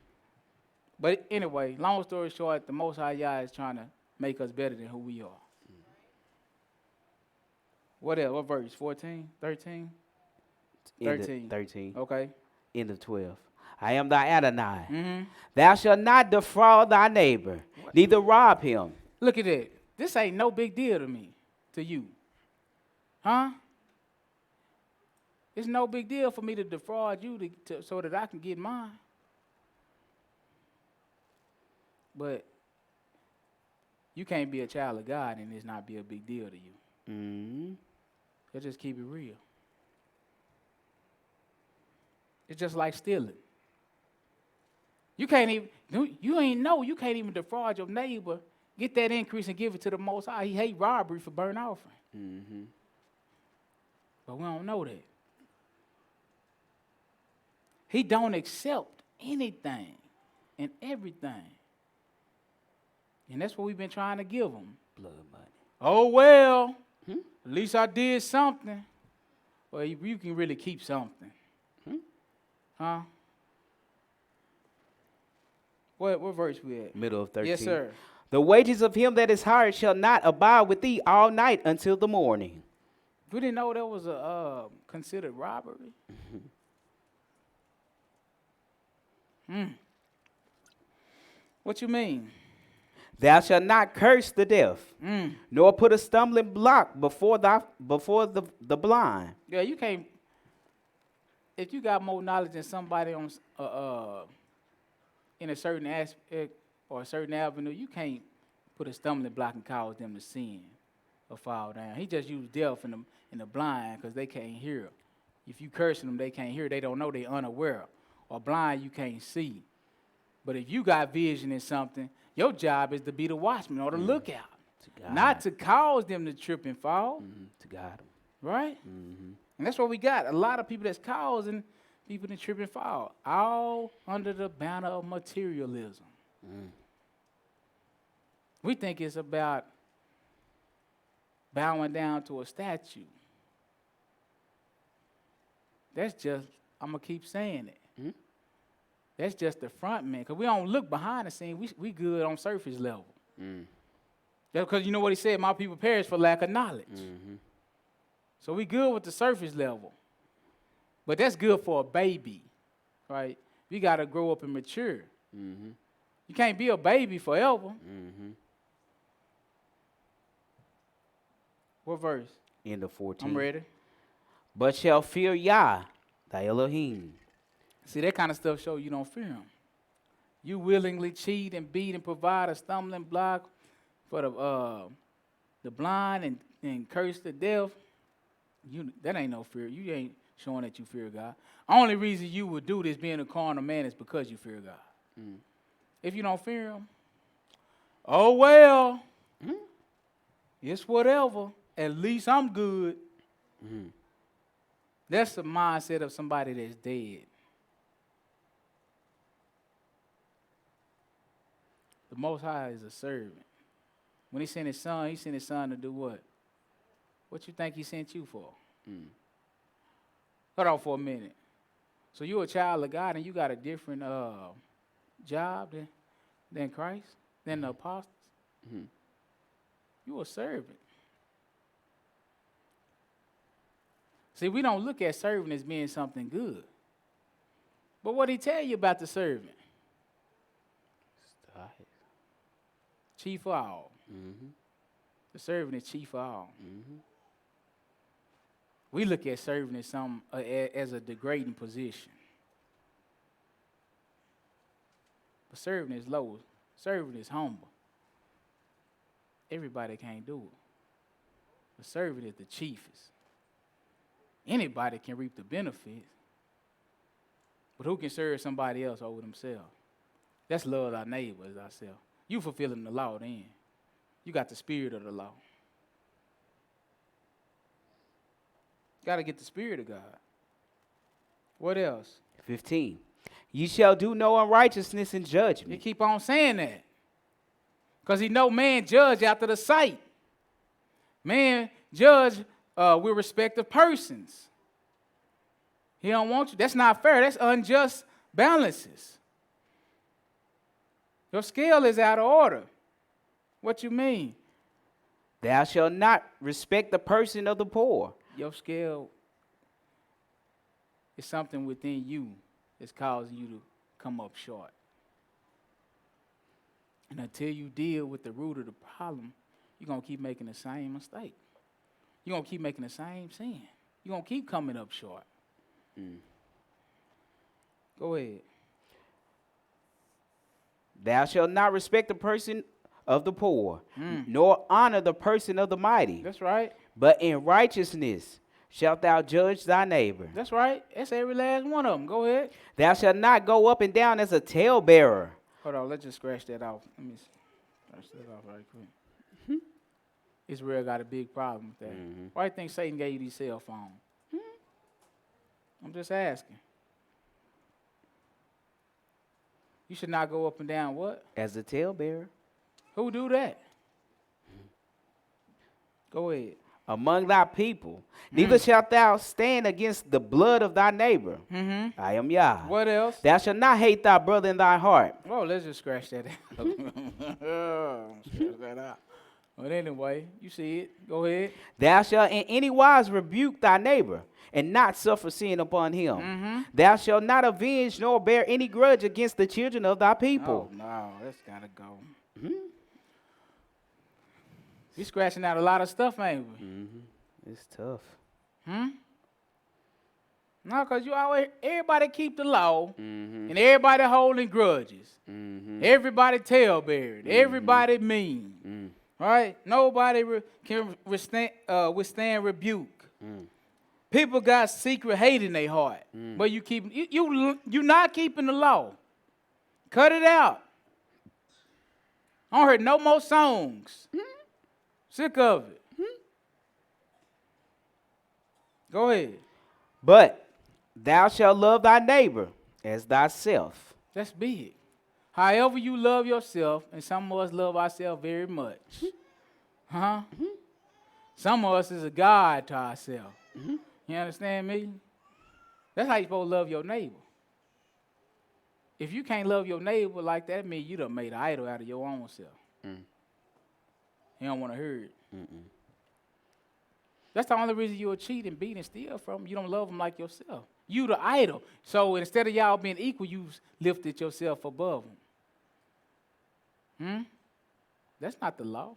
A: But anyway, long story short, the Most High Yah is trying to make us better than who we are. What else? What verse? 14? 13? 13.
B: 13.
A: Okay.
B: End of 12. I am thy Adonai. Thou shalt not defraud thy neighbor, neither rob him.
A: Look at that. This ain't no big deal to me, to you. It's no big deal for me to defraud you so that I can get mine. But you can't be a child of God and it's not be a big deal to you. So just keep it real. It's just like stealing. You can't even defraud your neighbor, get that increase and give it to the Most High. He hate robbery for burnt offering. But we don't know that. He don't accept anything and everything. And that's what we've been trying to give him.
B: Blood money.
A: Oh, well, at least I did something. Well, you can really keep something. What verse we at?
B: Middle of 13.
A: Yes, sir.
B: The wages of him that is hired shall not abide with thee all night until the morning.
A: We didn't know that was a considered robbery. What you mean?
B: Thou shalt not curse the deaf, nor put a stumbling block before the blind.
A: Yeah, you can't. If you got more knowledge than somebody on in a certain aspect or a certain avenue, you can't put a stumbling block and cause them to sin. will fall down. He just used deaf and the blind because they can't hear. If you cursing them, they can't hear. They don't know. They're unaware. Or blind, you can't see. But if you got vision in something, your job is to be the watchman or the lookout. Not to cause them to trip and fall.
B: To guide them.
A: Right? And that's what we got. A lot of people that's causing people to trip and fall. All under the banner of materialism. We think it's about bowing down to a statue. That's just, I'm going to keep saying it. That's just the front man. Because we don't look behind the scene. We good on surface level. That's because you know what he said, my people perish for lack of knowledge. So we good with the surface level. But that's good for a baby, right? You got to grow up and mature. You can't be a baby forever. What verse?
B: End of 14.
A: I'm ready.
B: But shall fear Yah, thy Elohim.
A: See, that kind of stuff show you don't fear him. You willingly cheat and beat and provide a stumbling block for the blind and curse the deaf. That ain't no fear. You ain't showing that you fear God. Only reason you would do this being a carnal man is because you fear God. If you don't fear him, oh well, it's whatever. At least I'm good. That's the mindset of somebody that's dead. The Most High is a servant. When he sent his son to do what? What you think he sent you for? Hold on for a minute. So you're a child of God and you got a different job than Christ, than the apostles? You're a servant. See, we don't look at servant as being something good. But what did he tell you about the servant? Chief of all. The servant is chief of all. We look at servant as a degrading position. But servant is low. Servant is humble. Everybody can't do it. The servant is the chiefest. Anybody can reap the benefits. But who can serve somebody else over themselves? That's love our neighbor as ourselves. You fulfilling the law then. You got the spirit of the law. Got to get the spirit of God. What else?
B: 15. You shall do no unrighteousness in judgment.
A: You keep on saying that. Because he know man judge after the sight. Man judge with respect of persons. He don't want you. That's not fair. That's unjust balances. Your scale is out of order. What you mean?
B: Thou shalt not respect the person of the poor.
A: Your scale is something within you that's causing you to come up short. And until you deal with the root of the problem, you're going to keep making the same mistake. You're going to keep making the same sin. You're going to keep coming up short. Go ahead.
B: Thou shalt not respect the person of the poor, nor honor the person of the mighty.
A: That's right.
B: But in righteousness shalt thou judge thy neighbor.
A: That's right. That's every last one of them. Go ahead.
B: Thou shalt not go up and down as a talebearer.
A: Hold on. Let's just scratch that off. Let me scratch that off right quick. Israel got a big problem with that. Why do you think Satan gave you these cell phones? I'm just asking. You should not go up and down what?
B: As a talebearer.
A: Who do that? Go ahead.
B: Among thy people. Neither shalt thou stand against the blood of thy neighbor. I am Yah.
A: What else?
B: Thou shalt not hate thy brother in thy heart.
A: Oh, let's just scratch that out. Scratch that out. But anyway, you see it. Go ahead.
B: Thou shalt in any wise rebuke thy neighbor, and not suffer sin upon him. Thou shalt not avenge nor bear any grudge against the children of thy people.
A: Oh, no, that's got to go. We scratching out a lot of stuff, ain't we?
B: It's tough.
A: No, because everybody keep the law, and everybody holding grudges. Everybody talebearing. Everybody mean. Right? Nobody can withstand rebuke. People got secret hate in their heart, but you're not keeping the law. Cut it out. I don't hear no more songs. Sick of it. Go ahead.
B: But thou shalt love thy neighbor as thyself.
A: That's big. However you love yourself, and some of us love ourselves very much. Some of us is a God to ourselves. You understand me? That's how you supposed to love your neighbor. If you can't love your neighbor like that, it means you done made an idol out of your own self. You don't want to hear it. That's the only reason you'll cheat and beat and steal from them. You don't love them like yourself. You the idol. So instead of y'all being equal, you lifted yourself above them. That's not the law.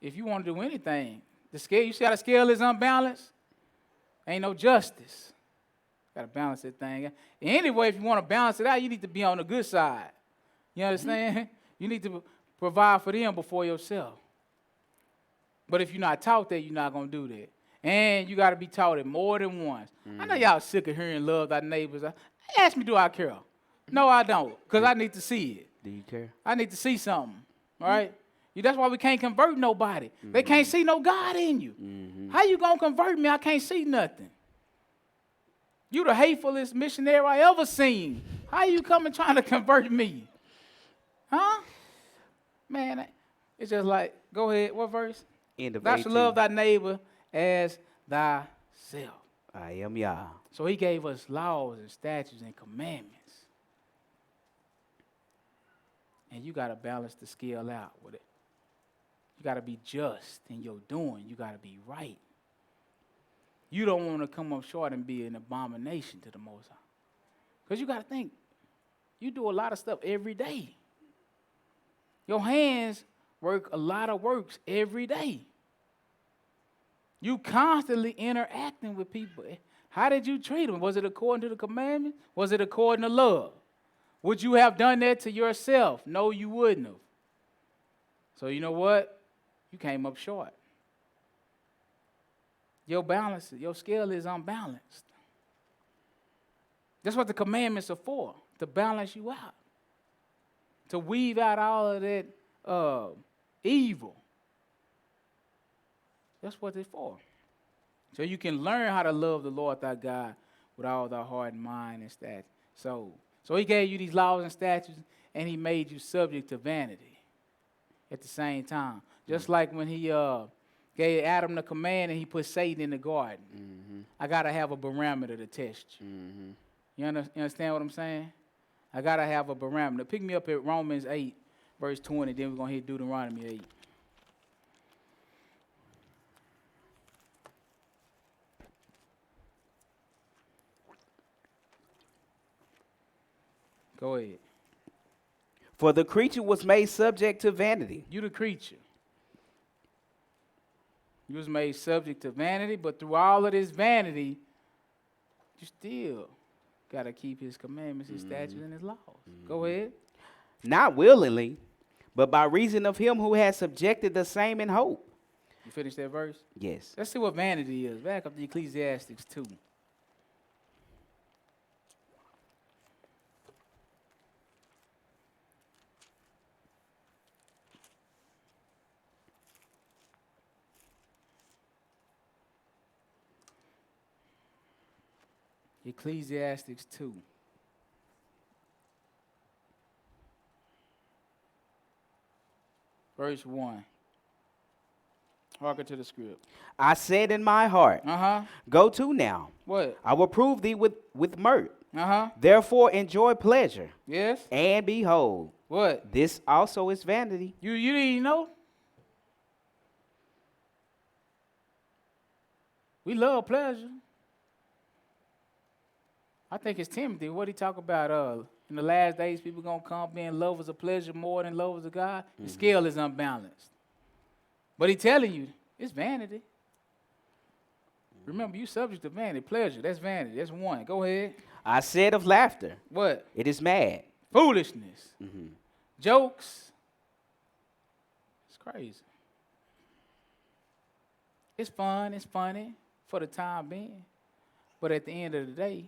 A: If you want to do anything, the scale, you see how the scale is unbalanced? Ain't no justice. Got to balance that thing. Anyway, if you want to balance it out, you need to be on the good side. You understand? You need to provide for them before yourself. But if you're not taught that, you're not going to do that. And you got to be taught it more than once. I know y'all sick of hearing love thy neighbors. Ask me, do I care? No, I don't, because I need to see it.
B: Do you care?
A: I need to see something, all right? That's why we can't convert nobody. They can't see no God in you. How you going to convert me? I can't see nothing. You the hatefulest missionary I ever seen. How you coming trying to convert me? Huh? Man, it's just like, go ahead, what verse?
B: End of
A: Thou shalt love thy neighbor as thyself.
B: I am Yah.
A: So he gave us laws and statutes and commandments. And you got to balance the scale out with it. You got to be just in your doing. You got to be right. You don't want to come up short and be an abomination to the Most High. Because you got to think, you do a lot of stuff every day. Your hands work a lot of works every day. You constantly interacting with people. How did you treat them? Was it according to the commandment? Was it according to love? Would you have done that to yourself? No, you wouldn't have. So you know what? You came up short. Your scale is unbalanced. That's what the commandments are for, to balance you out. To weave out all of that evil. That's what it's for. So you can learn how to love the Lord thy God with all thy heart and mind and statutes. So he gave you these laws and statutes, and he made you subject to vanity at the same time. Just like when he gave Adam the command and he put Satan in the garden. I got to have a barometer to test you. You understand what I'm saying? I got to have a barometer. Pick me up at Romans 8, verse 20, then we're going to hit Deuteronomy 8. Go ahead.
B: For the creature was made subject to vanity.
A: You the creature. You was made subject to vanity, but through all of this vanity, you still got to keep his commandments, his statutes, and his laws. Go ahead.
B: Not willingly, but by reason of him who has subjected the same in hope.
A: You finished that verse?
B: Yes.
A: Let's see what vanity is. Back up to Ecclesiastes 2. Ecclesiastes 2. Verse 1. Hearken to the script.
B: I said in my heart, go to now.
A: What?
B: I will prove thee with mirth.
A: Uh-huh.
B: Therefore enjoy pleasure.
A: Yes.
B: And behold.
A: What?
B: This also is vanity.
A: You didn't know? We love pleasure. I think it's Timothy. What he talk about? In the last days, people going to come being lovers of pleasure more than lovers of God. The scale is unbalanced. But he telling you, it's vanity. Remember, you subject to vanity. Pleasure, that's vanity. That's one. Go ahead.
B: I said of laughter.
A: What?
B: It is mad.
A: Foolishness. Jokes. It's Crazy. It's fun. It's funny for the time being. But at the end of the day,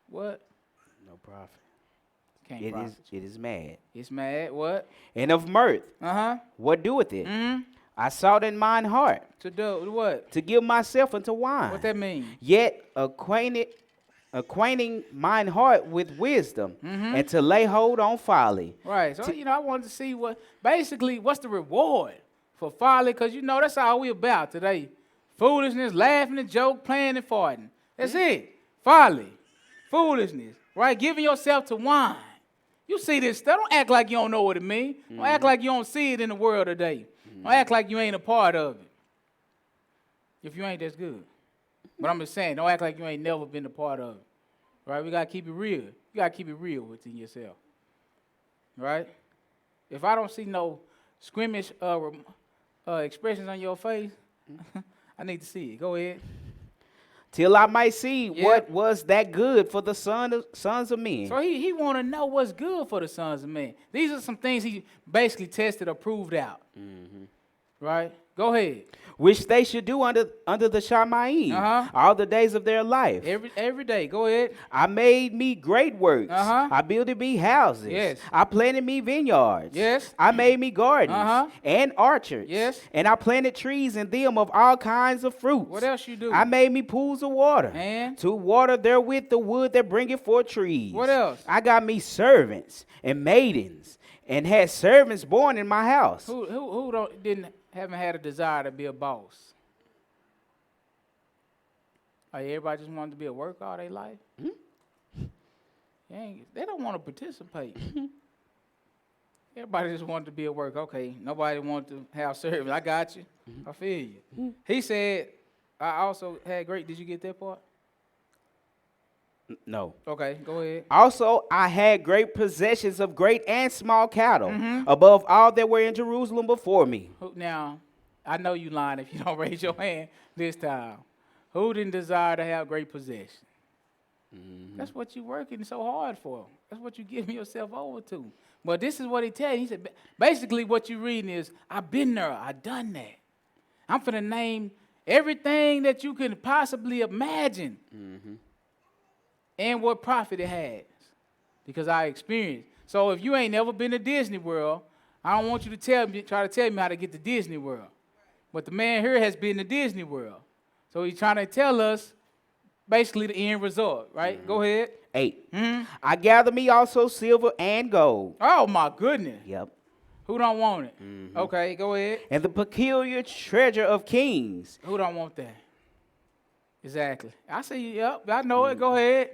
A: what?
B: No profit.
A: Can't profit.
B: It is mad.
A: It's mad. What?
B: And of mirth. What doeth it? I sought in mine heart.
A: To do what?
B: To give myself unto wine.
A: What that mean?
B: Yet acquainting mine heart with wisdom, and to lay hold on folly.
A: Right. So, I wanted to see what's the reward for folly, because, that's all we about today. Foolishness, laughing and joke, playing and farting. That's it. Folly. Foolishness. Right? Giving yourself to wine. You see this stuff. Don't act like you don't know what it means. Don't act like you don't see it in the world today. Don't act like you ain't a part of it. If you ain't, that's good. But I'm just saying, don't act like you ain't never been a part of it. Right? We got to keep it real. You got to keep it real within yourself. Right? If I don't see no squeamish expressions on your face, I need to see it. Go ahead.
B: Till I might see what was that good for the sons of men.
A: So he want to know what's good for the sons of men. These are some things he basically tested or proved out. Right? Go ahead.
B: Which they should do under the Shamayim all the days of their life.
A: Every day. Go ahead.
B: I made me great works. I builded me houses.
A: Yes.
B: I planted me vineyards.
A: Yes.
B: I made me gardens and orchards.
A: Yes.
B: And I planted trees in them of all kinds of fruits.
A: What else you do?
B: I made me pools of water.
A: And?
B: To water therewith the wood that bringeth forth trees.
A: What else?
B: I got me servants and maidens, and had servants born in my house.
A: Who haven't had a desire to be a boss? Everybody just wanted to be a worker all their life? They don't want to participate. Everybody just wanted to be a worker. Okay, nobody wanted to have service. I got you. I feel you. He said, I also had great. Did you get that part?
B: No.
A: Okay, go ahead.
B: Also, I had great possessions of great and small cattle, above all that were in Jerusalem before me.
A: Now, I know you lying if you don't raise your hand this time. Who didn't desire to have great possession? That's what you're working so hard for. That's what you're giving yourself over to. But this is what he tells you. He said, basically what you're reading is, I've been there. I've done that. I'm finna name everything that you can possibly imagine. And what profit it has, because I experienced. So if you ain't never been to Disney World, I don't want you to try to tell me how to get to Disney World. But the man here has been to Disney World. So he's trying to tell us basically the end result, right? Go ahead.
B: 8. I gather me also silver and gold.
A: Oh, my goodness.
B: Yep.
A: Who don't want it? Okay, go ahead.
B: And the peculiar treasure of kings.
A: Who don't want that? Exactly. I see, yep, I know it. Go ahead.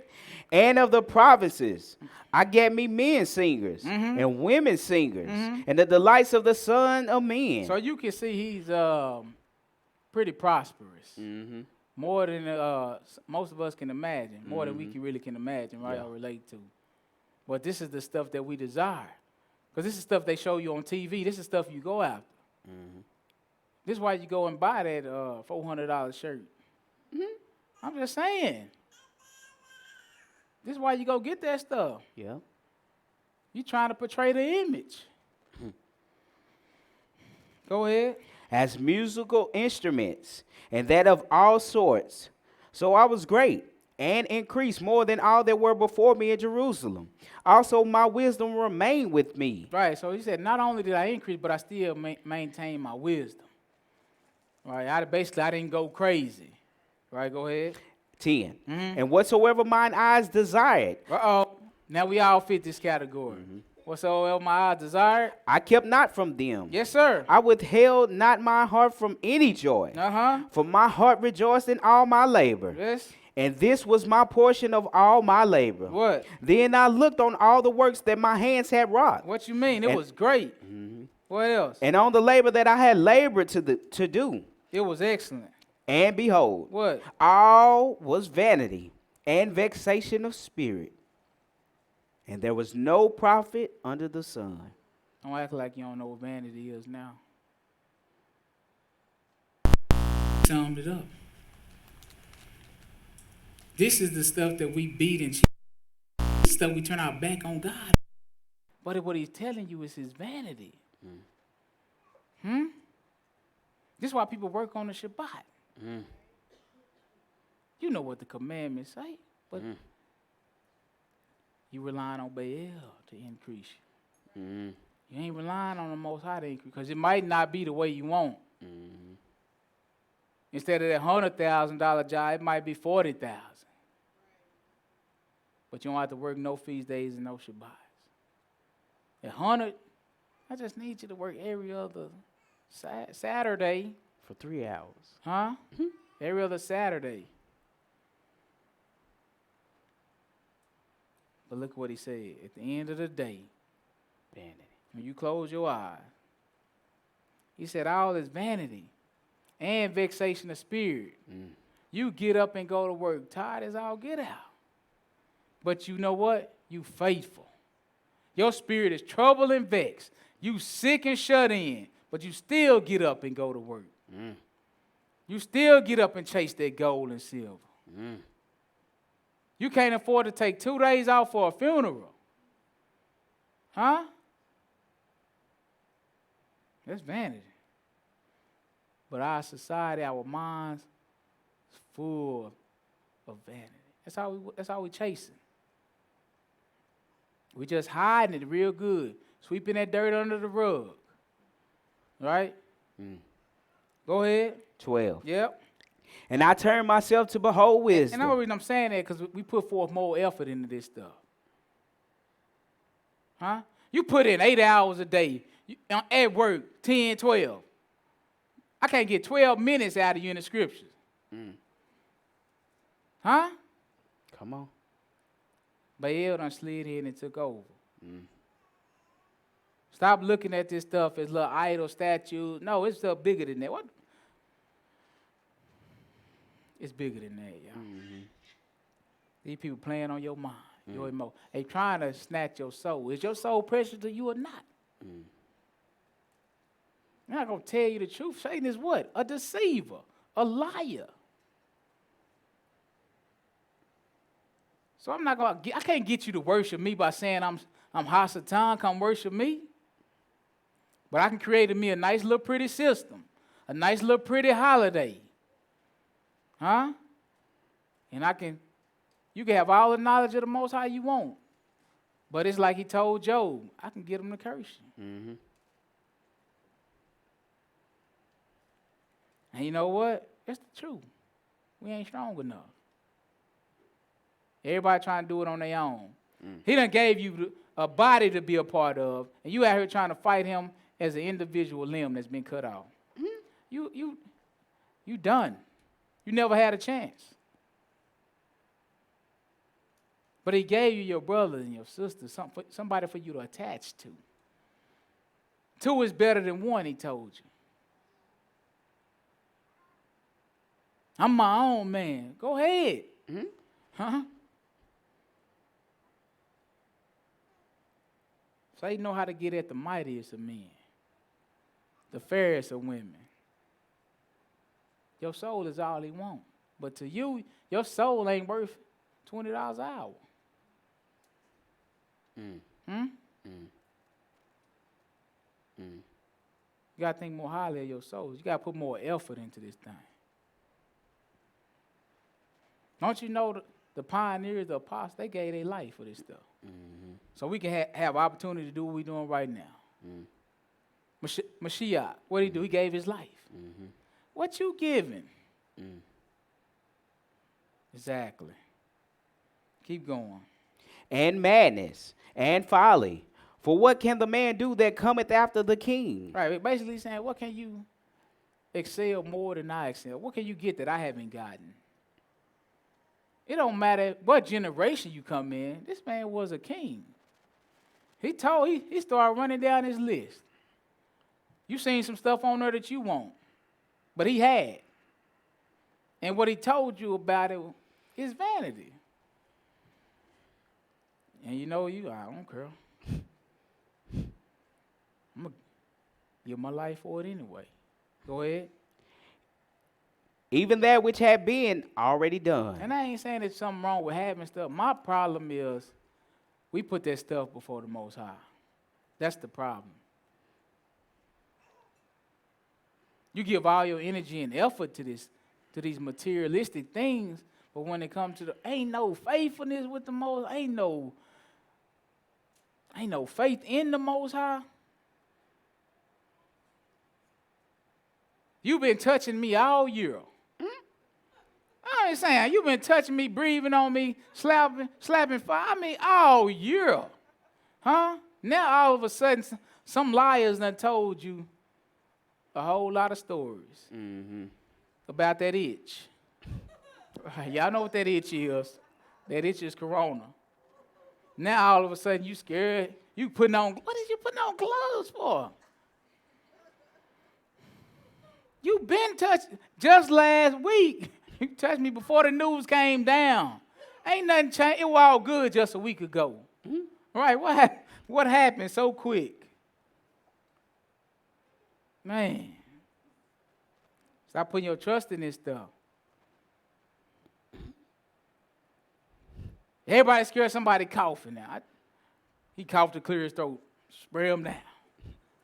B: And of the provinces, I get me men singers and women singers, and the delights of the son of men.
A: So you can see he's pretty prosperous. More than most of us can imagine, more than we really can imagine, right, or relate to. But this is the stuff that we desire. Because this is stuff they show you on TV. This is stuff you go after. This is why you go and buy that $400 shirt. I'm just saying. This is why you go get that stuff.
B: Yeah.
A: You trying to portray the image. Go ahead.
B: As musical instruments, and that of all sorts. So I was great, and increased more than all that were before me in Jerusalem. Also my wisdom remained with me.
A: Right, so he said, not only did I increase, but I still maintain my wisdom. Right, I didn't go crazy. Right, go ahead.
B: 10. And whatsoever mine eyes desired.
A: Now we all fit this category. Whatsoever my eyes desired,
B: I kept not from them.
A: Yes, sir.
B: I withheld not my heart from any joy. For my heart rejoiced in all my labor.
A: Yes.
B: And this was my portion of all my labor.
A: What?
B: Then I looked on all the works that my hands had wrought.
A: What you mean? It was great. What else?
B: And on the labor that I had labored to do.
A: It was excellent.
B: And behold,
A: what?
B: All was vanity and vexation of spirit. And there was no profit under the sun.
A: Don't act like you don't know what vanity is now. Summed it up. This is the stuff that we beat and cheat. This stuff we turn our back on God. But what he's telling you is his vanity. This is why people work on the Shabbat. You know what the commandments say, but you relying on Baal to increase you. You ain't relying on the Most High to increase, because it might not be the way you want. Instead of that $100,000 job, it might be $40,000. But you don't have to work no feast days and no Shabbats. At 100, I just need you to work every other Saturday.
B: For 3 hours.
A: Huh? Every other Saturday. But look what he said. At the end of the day, vanity. When you close your eyes, he said all is vanity and vexation of spirit. You get up and go to work tired as all get out. But you know what? You faithful. Your spirit is troubled and vexed. You sick and shut in, but you still get up and go to work. You still get up and chase that gold and silver. You can't afford to take 2 days off for a funeral. Huh? That's vanity. But our society, our minds, is full of vanity. That's all we chasing. We just hiding it real good, sweeping that dirt under the rug. Right? Go ahead.
B: 12.
A: Yep.
B: And I turned myself to behold wisdom.
A: And the only reason I'm saying that because we put forth more effort into this stuff. Huh? You put in 8 hours a day at work, 10, 12. I can't get 12 minutes out of you in the scriptures. Huh?
B: Come on.
A: Baal done slid in and took over. Stop looking at this stuff as little idol statues. No, it's stuff bigger than that. What? It's bigger than that, y'all. These people playing on your mind, your emotion. They trying to snatch your soul. Is your soul precious to you or not? I'm not going to tell you the truth. Satan is what? A deceiver, a liar. So I can't get you to worship me by saying I'm Hasatan, come worship me. But I can create me a nice little pretty system, a nice little pretty holiday. Huh? And you can have all the knowledge of the Most High you want. But it's like he told Job, I can get him to curse you. And you know what? It's the truth. We ain't strong enough. Everybody trying to do it on their own. He done gave you a body to be a part of, and you out here trying to fight him as an individual limb that's been cut off. You done. You never had a chance. But he gave you your brother and your sister, somebody for you to attach to. 2 is better than 1, he told you. I'm my own man. Go ahead. Huh? Satan know how to get at the mightiest of men, the fairest of women. Your soul is all he wants. But to you, your soul ain't worth $20 an hour. You got to think more highly of your soul. You got to put more effort into this thing. Don't you know the pioneers, the apostles, they gave their life for this stuff. So we can have opportunity to do what we're doing right now. Mashiach, what did he do? He gave his life. What you giving? Exactly. Keep going.
B: And madness and folly. For what can the man do that cometh after the king?
A: Right. Basically saying, what can you excel more than I excel? What can you get that I haven't gotten? It don't matter what generation you come in. This man was a king. He started running down his list. You seen some stuff on there that you want, but he had. And what he told you about it is vanity. And you know I don't care. I'm going to give my life for it anyway. Go ahead.
B: Even that which had been already done.
A: And I ain't saying there's something wrong with having stuff. My problem is we put that stuff before the Most High. That's the problem. You give all your energy and effort to these materialistic things, but when it comes to ain't no faithfulness with the Most, ain't no faith in the Most High. You've been touching me all year. I ain't saying you've been touching me, breathing on me, slapping fire. I mean, all year. Huh? Now all of a sudden, some liars done told you a whole lot of stories about that itch. Y'all know what that itch is. That itch is corona. Now all of a sudden you scared. You putting on, what is you putting on gloves for? You been touched just last week. You touched me before the news came down. Ain't nothing changed. It was all good just a week ago. Right, what happened so quick? Man. Stop putting your trust in this stuff. Everybody scared somebody coughing now. He coughed to clear his throat. Spray him down.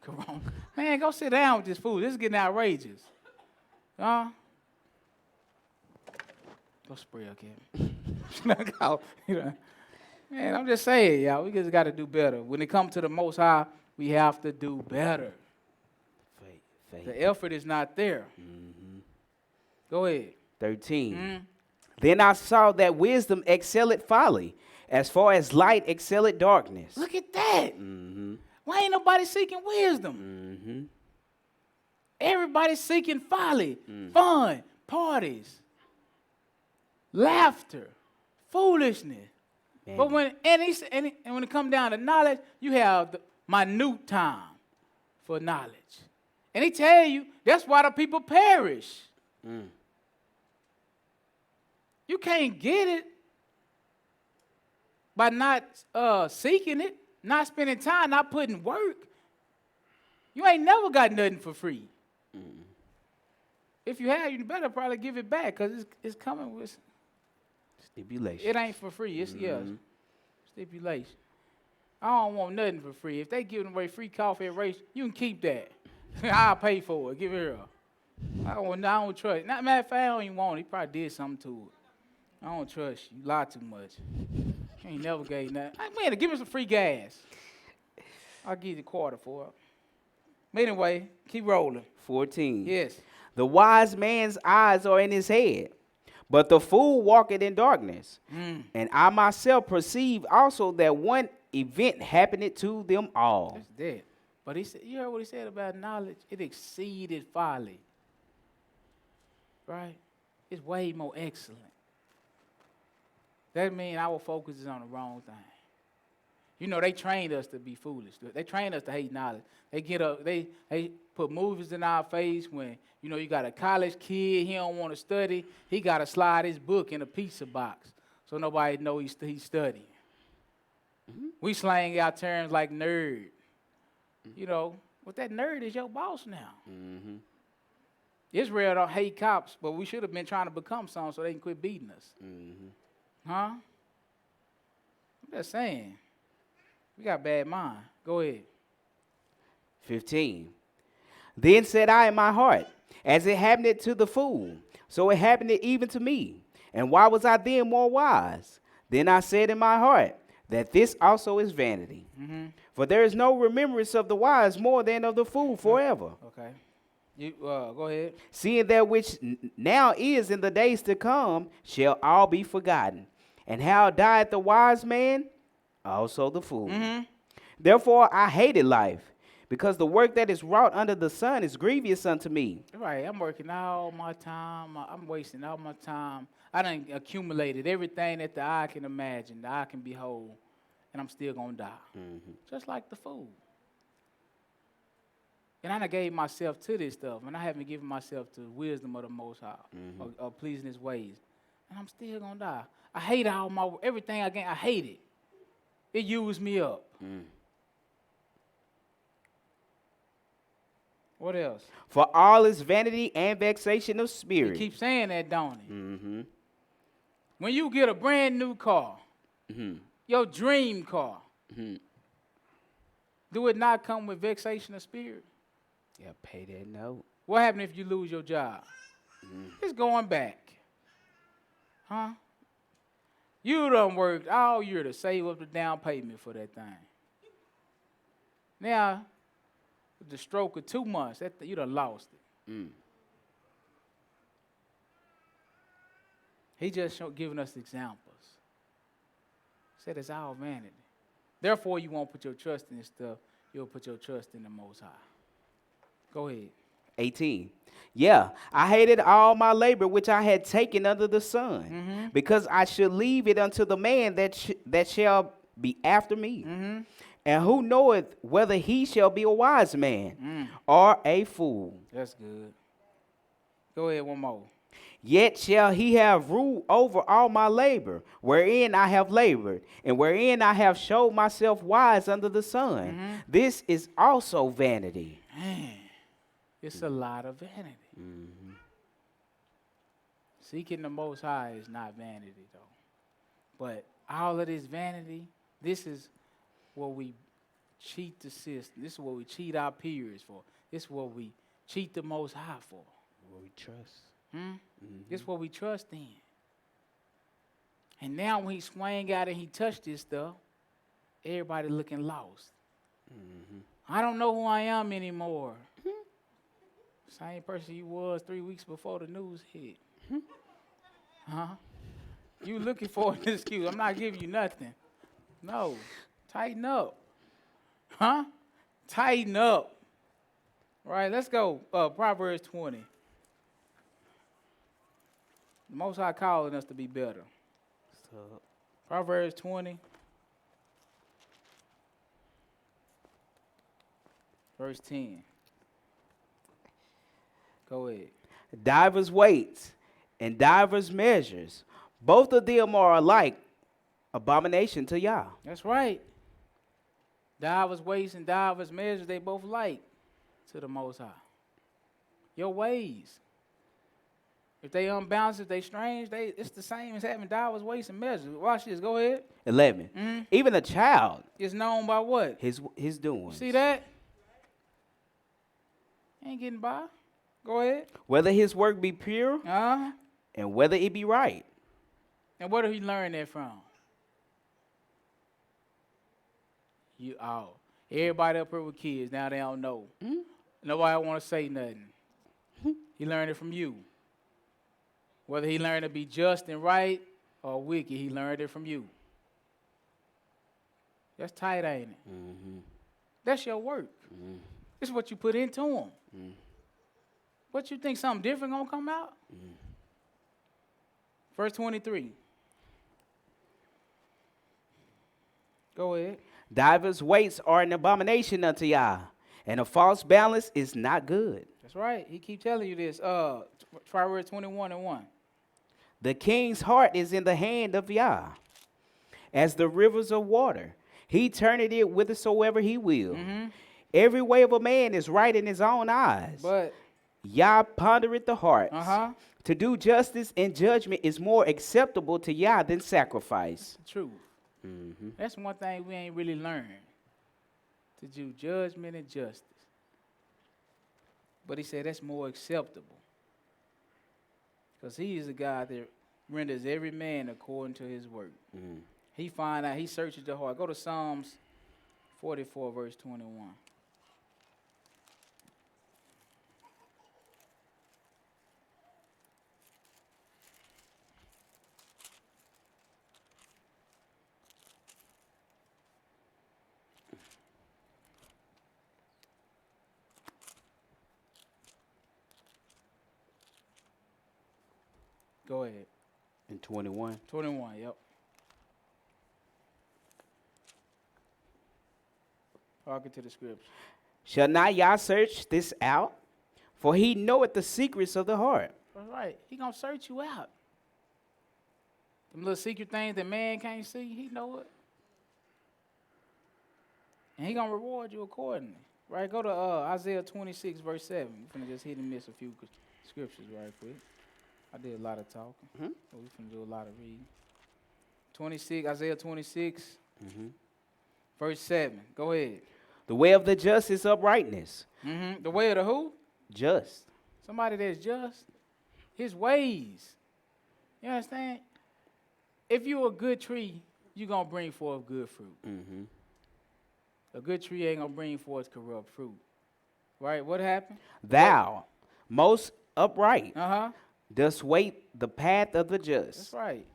A: Corona. Man, go sit down with this food. This is getting outrageous. Go spray again. Man, I'm just saying, y'all, we just got to do better. When it comes to the Most High, we have to do better. Faith. The effort is not there. Go ahead.
B: 13. Then I saw that wisdom excelled folly, as far as light excelled darkness.
A: Look at that. Why ain't nobody seeking wisdom? Everybody's seeking folly, fun, parties, laughter, foolishness. Man. But when when it comes down to knowledge, you have the minute time for knowledge. And he tell you that's why the people perish. You can't get it by not seeking it, not spending time, not putting work. You ain't never got nothing for free. If you have, you better probably give it back because it's coming with
B: stipulation.
A: It ain't for free. It's stipulation. I don't want nothing for free. If they giving away free coffee at race, you can keep that. I'll pay for it. Give it here. I don't trust it. Matter of fact, I don't even want it. He probably did something to it. I don't trust you. You lie too much. You ain't never gave nothing. Man, give me some free gas. I'll give you a quarter for it. But anyway, keep rolling.
B: 14.
A: Yes.
B: The wise man's eyes are in his head, but the fool walketh in darkness. And I myself perceive also that one event happened to them all.
A: That's dead. But he said, you heard what he said about knowledge? It exceeded folly. Right? It's way more excellent. That means our focus is on the wrong thing. You know, they trained us to be foolish. They trained us to hate knowledge. They put movies in our face when, you got a college kid, he don't want to study. He got to slide his book in a pizza box so nobody know he's studying. We slang out terms like nerd. But that nerd is your boss now. Israel don't hate cops, but we should have been trying to become some so they can quit beating us. Huh? I'm just saying. We got bad mind. Go ahead.
B: 15. Then said I in my heart, as it happened to the fool, so it happened even to me. And why was I then more wise? Then I said in my heart, that this also is vanity. For there is no remembrance of the wise more than of the fool forever.
A: Okay. You go ahead.
B: Seeing that which now is in the days to come shall all be forgotten. And how died the wise man? Also the fool. Therefore I hated life, because the work that is wrought under the sun is grievous unto me.
A: Right, I'm working all my time. I'm wasting all my time. I done accumulated everything that the eye can imagine, the eye can behold, and I'm still going to die. Just like the fool. And I done gave myself to this stuff, and I haven't given myself to wisdom of the Most High, or pleasing His ways. And I'm still going to die. I hate everything I gain. I hate it. It used me up. What else?
B: For all is vanity and vexation of spirit.
A: He keeps saying that, don't he? When you get a brand new car, your dream car, do it not come with vexation of spirit?
B: Yeah, pay that note.
A: What happens if you lose your job? It's going back. Huh? You done worked all year to save up the down payment for that thing. Now, with the stroke of 2 months, you done lost it. He just giving us examples. Said it's all vanity. Therefore, you won't put your trust in this stuff. You'll put your trust in the Most High. Go ahead.
B: 18. Yeah, I hated all my labor which I had taken under the sun, because I should leave it unto the man that shall be after me. And who knoweth whether he shall be a wise man or a fool?
A: That's good. Go ahead, one more.
B: Yet shall he have rule over all my labor, wherein I have labored, and wherein I have showed myself wise under the sun. This is also vanity.
A: Man, it's a lot of vanity. Seeking the Most High is not vanity, though. But all of this vanity, this is what we cheat the system. This is what we cheat our peers for. This is what we cheat the Most High for.
B: What we trust.
A: This is what we trust in. And now when he swang out and he touched this stuff, everybody looking lost. I don't know who I am anymore. Same person you was 3 weeks before the news hit. You looking for an excuse. I'm not giving you nothing. No. Tighten up. Tighten up. All right, let's go. Proverbs 20. The Most High calling us to be better. Proverbs 20. Verse 10. Go ahead.
B: Divers weights and divers measures, both of them are alike abomination to Yah.
A: That's right. Divers weights and divers measures, they both like to the Most High. Your ways. If they unbalanced, if they strange, it's the same as having divers weights and measures. Watch this. Go ahead.
B: 11. Even a child
A: is known by what?
B: His doings.
A: See that? Ain't getting by. Go ahead.
B: Whether his work be pure, and whether it be right.
A: And where did he learn that from? Everybody up here with kids, now they don't know. Nobody want to say nothing. He learned it from you. Whether he learned to be just and right or wicked, he learned it from you. That's tight, ain't it? That's your work. This is what you put into him. What you think, something different gonna come out? Verse 23. Go ahead.
B: Divers weights are an abomination unto Yah, and a false balance is not good.
A: That's right. He keep telling you this. Proverbs 21:1.
B: The king's heart is in the hand of Yah, as the rivers of water. He turneth it whithersoever he will. Every way of a man is right in his own eyes.
A: But
B: Yah pondereth the heart. To do justice and judgment is more acceptable to Yah than sacrifice.
A: True. That's one thing we ain't really learned. To do judgment and justice. But he said that's more acceptable. Because he is a God that renders every man according to his work. He find out, he searches the heart. Go to Psalms 44, verse 21. Go ahead.
B: In 21?
A: 21, yep. Hearken to the scripture.
B: Shall not Yah search this out? For he knoweth the secrets of the heart.
A: That's right. He gonna search you out. Them little secret things that man can't see, he know it. And he gonna reward you accordingly. Right? Go to Isaiah 26, verse 7. We're finna just hit and miss a few scriptures right quick. I did a lot of talking. We're finna do a lot of reading. Isaiah 26, verse 7. Go ahead.
B: The way of the just is uprightness.
A: The way of the who?
B: Just.
A: Somebody that's just. His ways. You understand? If you're a good tree, you're going to bring forth good fruit. Mm-hmm. A good tree ain't going to bring forth corrupt fruit. Right? What happened?
B: Thou, most upright, dost wait the path of the just.
A: That's right.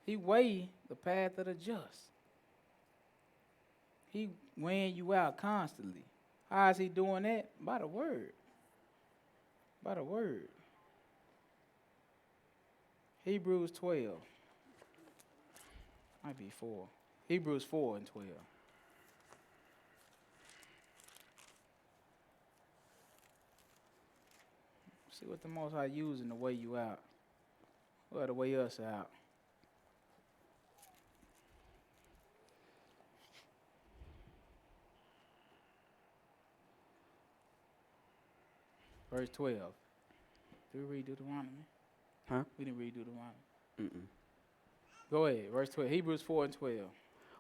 A: He weigh the path of the just. He weighing you out constantly. How is he doing that? By the word. By the word. Hebrews 12. Might be 4. Hebrews 4 and 12. See what the Most High using to weigh you out. Well, to weigh us out. Verse 12. Did we read Deuteronomy?
B: Huh?
A: We didn't read Deuteronomy. Go ahead. Verse 12. Hebrews 4 and 12.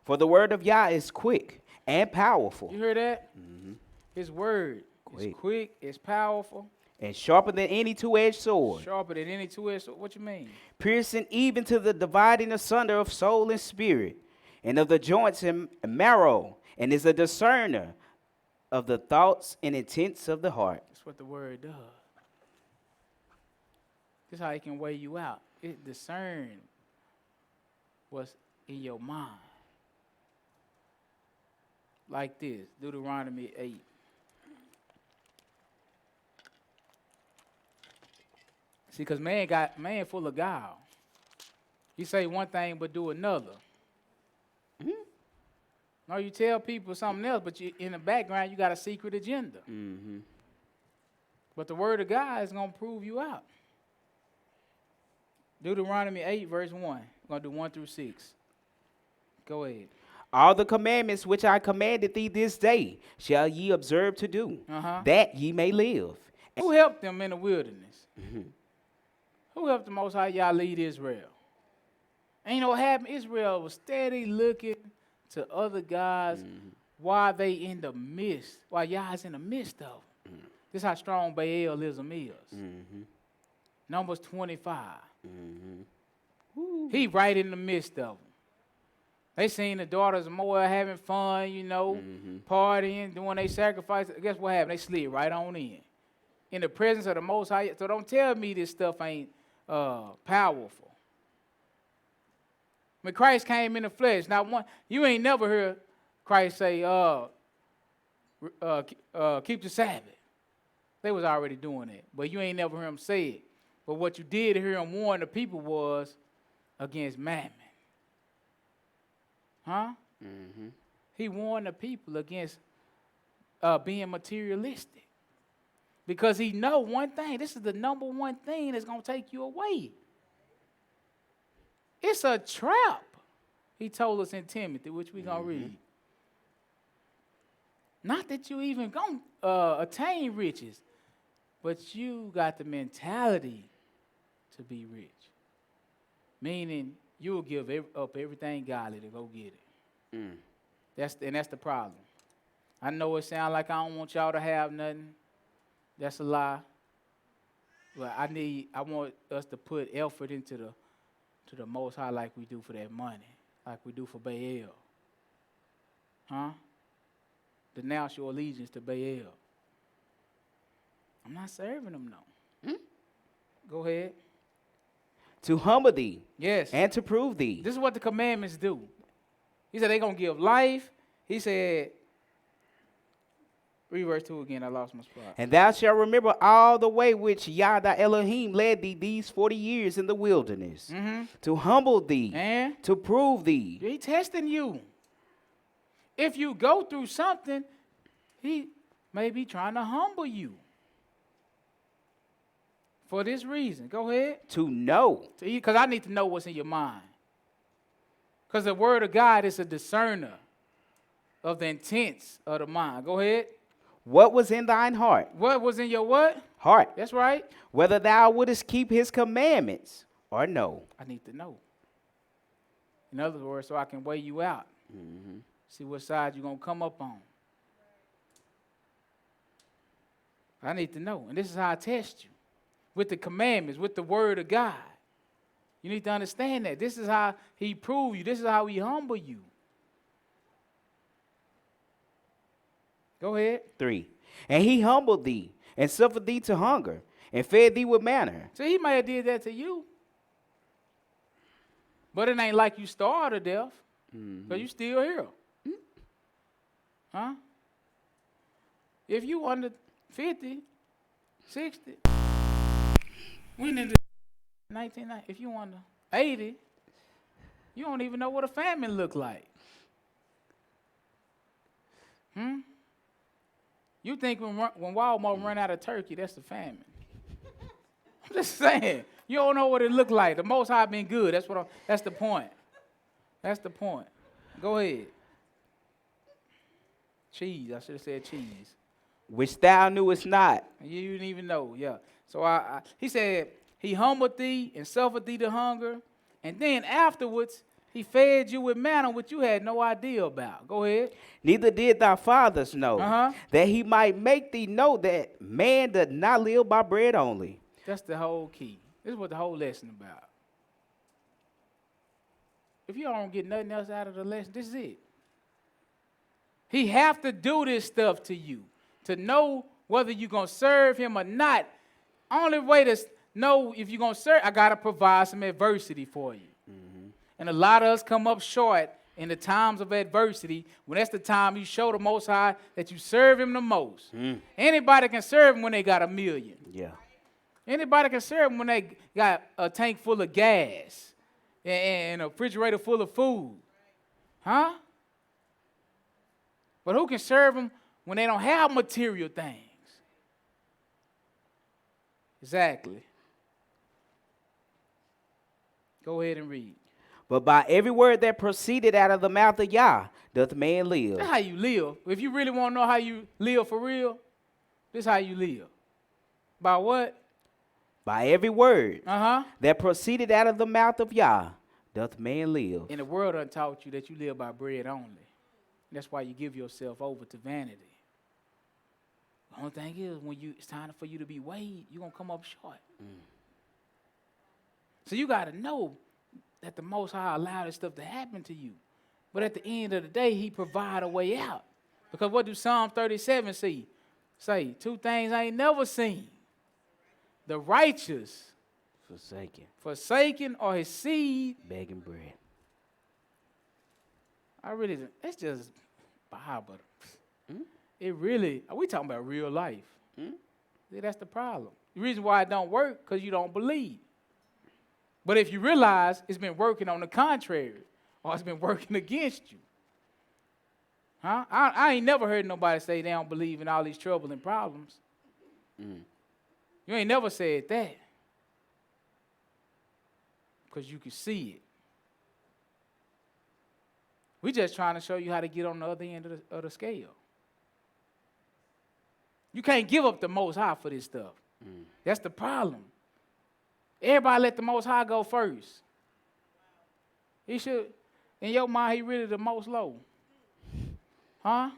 B: For the word of Yah is quick and powerful.
A: You hear that? His word is quick, it's powerful.
B: And sharper than any two-edged sword.
A: Sharper than any two-edged sword. What you mean?
B: Piercing even to the dividing asunder of soul and spirit, and of the joints and marrow, and is a discerner of the thoughts and intents of the heart.
A: That's what the word does. This is how it can weigh you out. It discerns what's in your mind. Like this, Deuteronomy 8. See, because man full of guile. You say one thing but do another. Mm-hmm. No, you tell people something else, but in the background you got a secret agenda. Mm-hmm. But the word of God is going to prove you out. Deuteronomy 8, verse 1. We're going to do 1 through 6. Go ahead.
B: All the commandments which I commanded thee this day shall ye observe to do, that ye may live.
A: Who helped them in the wilderness? Mm-hmm. Who helped the Most High Yah lead Israel? And you know what happened? Israel was steady looking to other gods while they in the midst, while Yah is in the midst of them. Mm-hmm. This is how strong Baalism is. Mm-hmm. Numbers 25. Mm-hmm. He right in the midst of them. They seen the daughters of Moab having fun, partying, doing their sacrifice. Guess what happened? They slid right on in the presence of the Most High. So don't tell me this stuff ain't powerful. When Christ came in the flesh, you ain't never heard Christ say, keep the Sabbath. They was already doing it, but you ain't never heard him say it. But what you did hear him warn the people was against mammon. Huh? Mm-hmm. He warned the people against being materialistic. Because he know one thing. This is the number one thing that's going to take you away. It's a trap. He told us in Timothy, which we're going to read. Not that you even going to attain riches, but you got the mentality to be rich. Meaning you will give up everything godly to go get it. That's the problem. I know it sounds like I don't want y'all to have nothing. That's a lie. But I want us to put effort into the Most High like we do for that money, like we do for Baal. Huh? Denounce your allegiance to Baal. I'm not serving them, no. Go ahead.
B: To humble thee.
A: Yes.
B: And to prove thee.
A: This is what the commandments do. He said they're going to give life. He said, read verse 2 again. I lost my spot.
B: And thou shalt remember all the way which Yah thy Elohim led thee these 40 years in the wilderness. To humble thee. And to prove thee.
A: He testing you. If you go through something, he may be trying to humble you. For this reason. Go ahead.
B: To know.
A: Because I need to know what's in your mind. Because the word of God is a discerner of the intents of the mind. Go ahead.
B: What was in thine heart?
A: What was in your what?
B: Heart.
A: That's right.
B: Whether thou wouldest keep his commandments or no.
A: I need to know. In other words, so I can weigh you out. See what side you're going to come up on. I need to know. And this is how I test you. With the commandments, with the word of God. You need to understand that. This is how he proves you. This is how he humble you. Go ahead.
B: 3. And he humbled thee, and suffered thee to hunger, and fed thee with manna.
A: So he may have did that to you. But it ain't like you starved to death. Because you still here. Huh? If you under 50, 60, when in the 1990, if you under 80, you don't even know what a famine look like. You think when Walmart run out of turkey, that's the famine. I'm just saying. You don't know what it look like. The Most High been good. That's the point. That's the point. Go ahead. Cheese. I should have said cheese.
B: Which thou knewest not.
A: You didn't even know. Yeah. So he said, he humbled thee and suffered thee to hunger. And then afterwards, he fed you with manna, which you had no idea about. Go ahead.
B: Neither did thy fathers know, that he might make thee know that man does not live by bread only.
A: That's the whole key. This is what the whole lesson about. If you don't get nothing else out of the lesson, this is it. He have to do this stuff to you to know whether you're going to serve him or not. Only way to know if you're going to serve, I got to provide some adversity for you. And a lot of us come up short in the times of adversity when that's the time you show the Most High that you serve him the most. Anybody can serve him when they got $1 million.
B: Yeah.
A: Anybody can serve him when they got a tank full of gas and a refrigerator full of food. Huh? But who can serve him when they don't have material things? Exactly. Go ahead and read.
B: But by every word that proceeded out of the mouth of Yah doth man live.
A: That's how you live. If you really want to know how you live for real, this is how you live. By what?
B: By every word that proceeded out of the mouth of Yah doth man live.
A: And the world done taught you that you live by bread only. That's why you give yourself over to vanity. The only thing is, when it's time for you to be weighed, you're going to come up short. So you got to know that the Most High allowed this stuff to happen to you. But at the end of the day, he provide a way out. Because what do Psalm 37 say? 2 things I ain't never seen. The righteous forsaken or his seed
B: begging bread.
A: It's just Bible. It really, we talking about real life. See, that's the problem. The reason why it don't work, because you don't believe. But if you realize it's been working on the contrary, or it's been working against you. Huh? I ain't never heard nobody say they don't believe in all these trouble and problems. You ain't never said that. Because you can see it. We just trying to show you how to get on the other end of the scale. You can't give up the Most High for this stuff. That's the problem. Everybody let the Most High go first. He should, in your mind, he really the most low. Huh?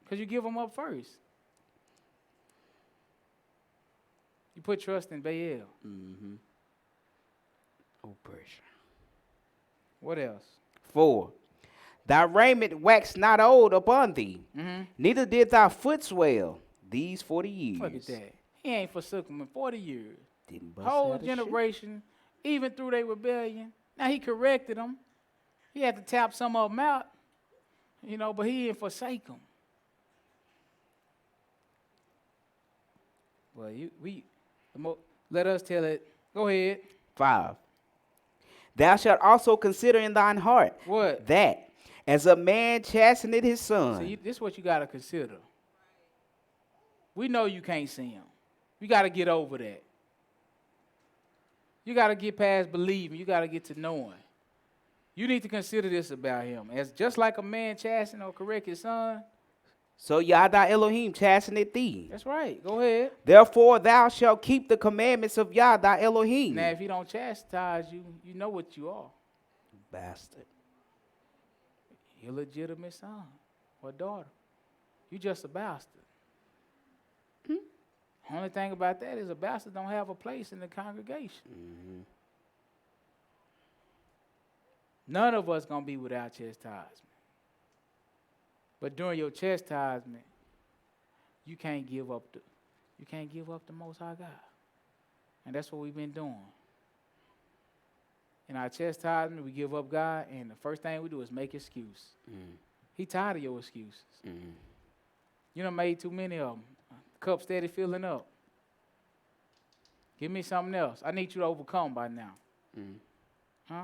A: Because you give him up first. You put trust in Baal.
B: Oh, pressure.
A: What else?
B: 4. Thy raiment waxed not old upon thee, neither did thy foot swell these 40 years.
A: Look at that. He ain't forsook him in 40 years.
B: Didn't bust
A: Whole
B: out
A: generation, even through their rebellion. Now he corrected them. He had to tap some of them out, but he didn't forsake them. Well, let us tell it. Go ahead.
B: 5. Thou shalt also consider in thine heart
A: what?
B: That as a man chasteneth his son.
A: See, this is what you got to consider. We know you can't see him. You got to get over that. You got to get past believing. You got to get to knowing. You need to consider this about him. As just like a man chasten or correct his son.
B: So Yah thy Elohim chasteneth thee.
A: That's right. Go ahead.
B: Therefore thou shalt keep the commandments of Yah thy Elohim.
A: Now if he don't chastise you, you know what you are.
B: Bastard.
A: Illegitimate son or daughter. You just a bastard. Only thing about that is a bastard don't have a place in the congregation. None of us gonna be without chastisement. But during your chastisement, you can't give up the Most High God. And that's what we've been doing. In our chastisement, we give up God, and the first thing we do is make excuse. He tired of your excuses. You done made too many of them. The cup steady filling up. Give me something else. I need you to overcome by now. Huh?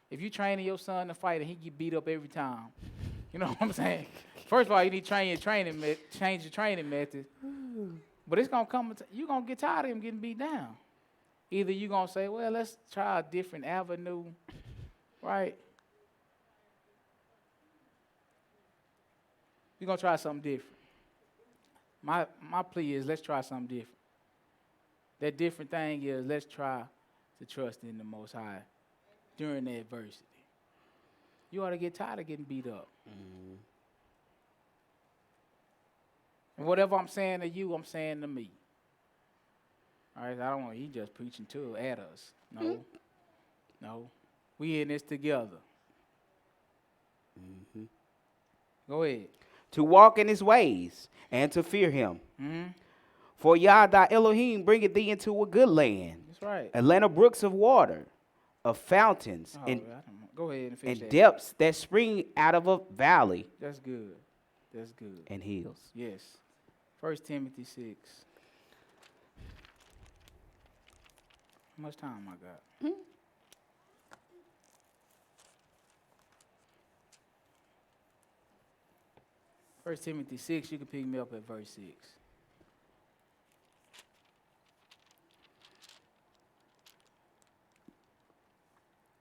A: If you training your son to fight and he get beat up every time, you know what I'm saying? First of all, you need to change your training method. But it's going to come, you're going to get tired of him getting beat down. Either you're going to say, well, let's try a different avenue, right? You're going to try something different. My plea is let's try something different. That different thing is let's try to trust in the Most High during the adversity. You ought to get tired of getting beat up. And whatever I'm saying to you, I'm saying to me. All right, I don't want you just preaching at us. No. We in this together. Go ahead.
B: To walk in his ways and to fear him. For Yah thy Elohim bringeth thee into a good land.
A: That's right.
B: A land of brooks of water, of fountains,
A: go ahead and finish
B: and depths that spring out of a valley.
A: That's good.
B: And hills.
A: Yes. 1 Timothy 6. How much time I got? 1 Timothy 6, you can pick me up at verse 6.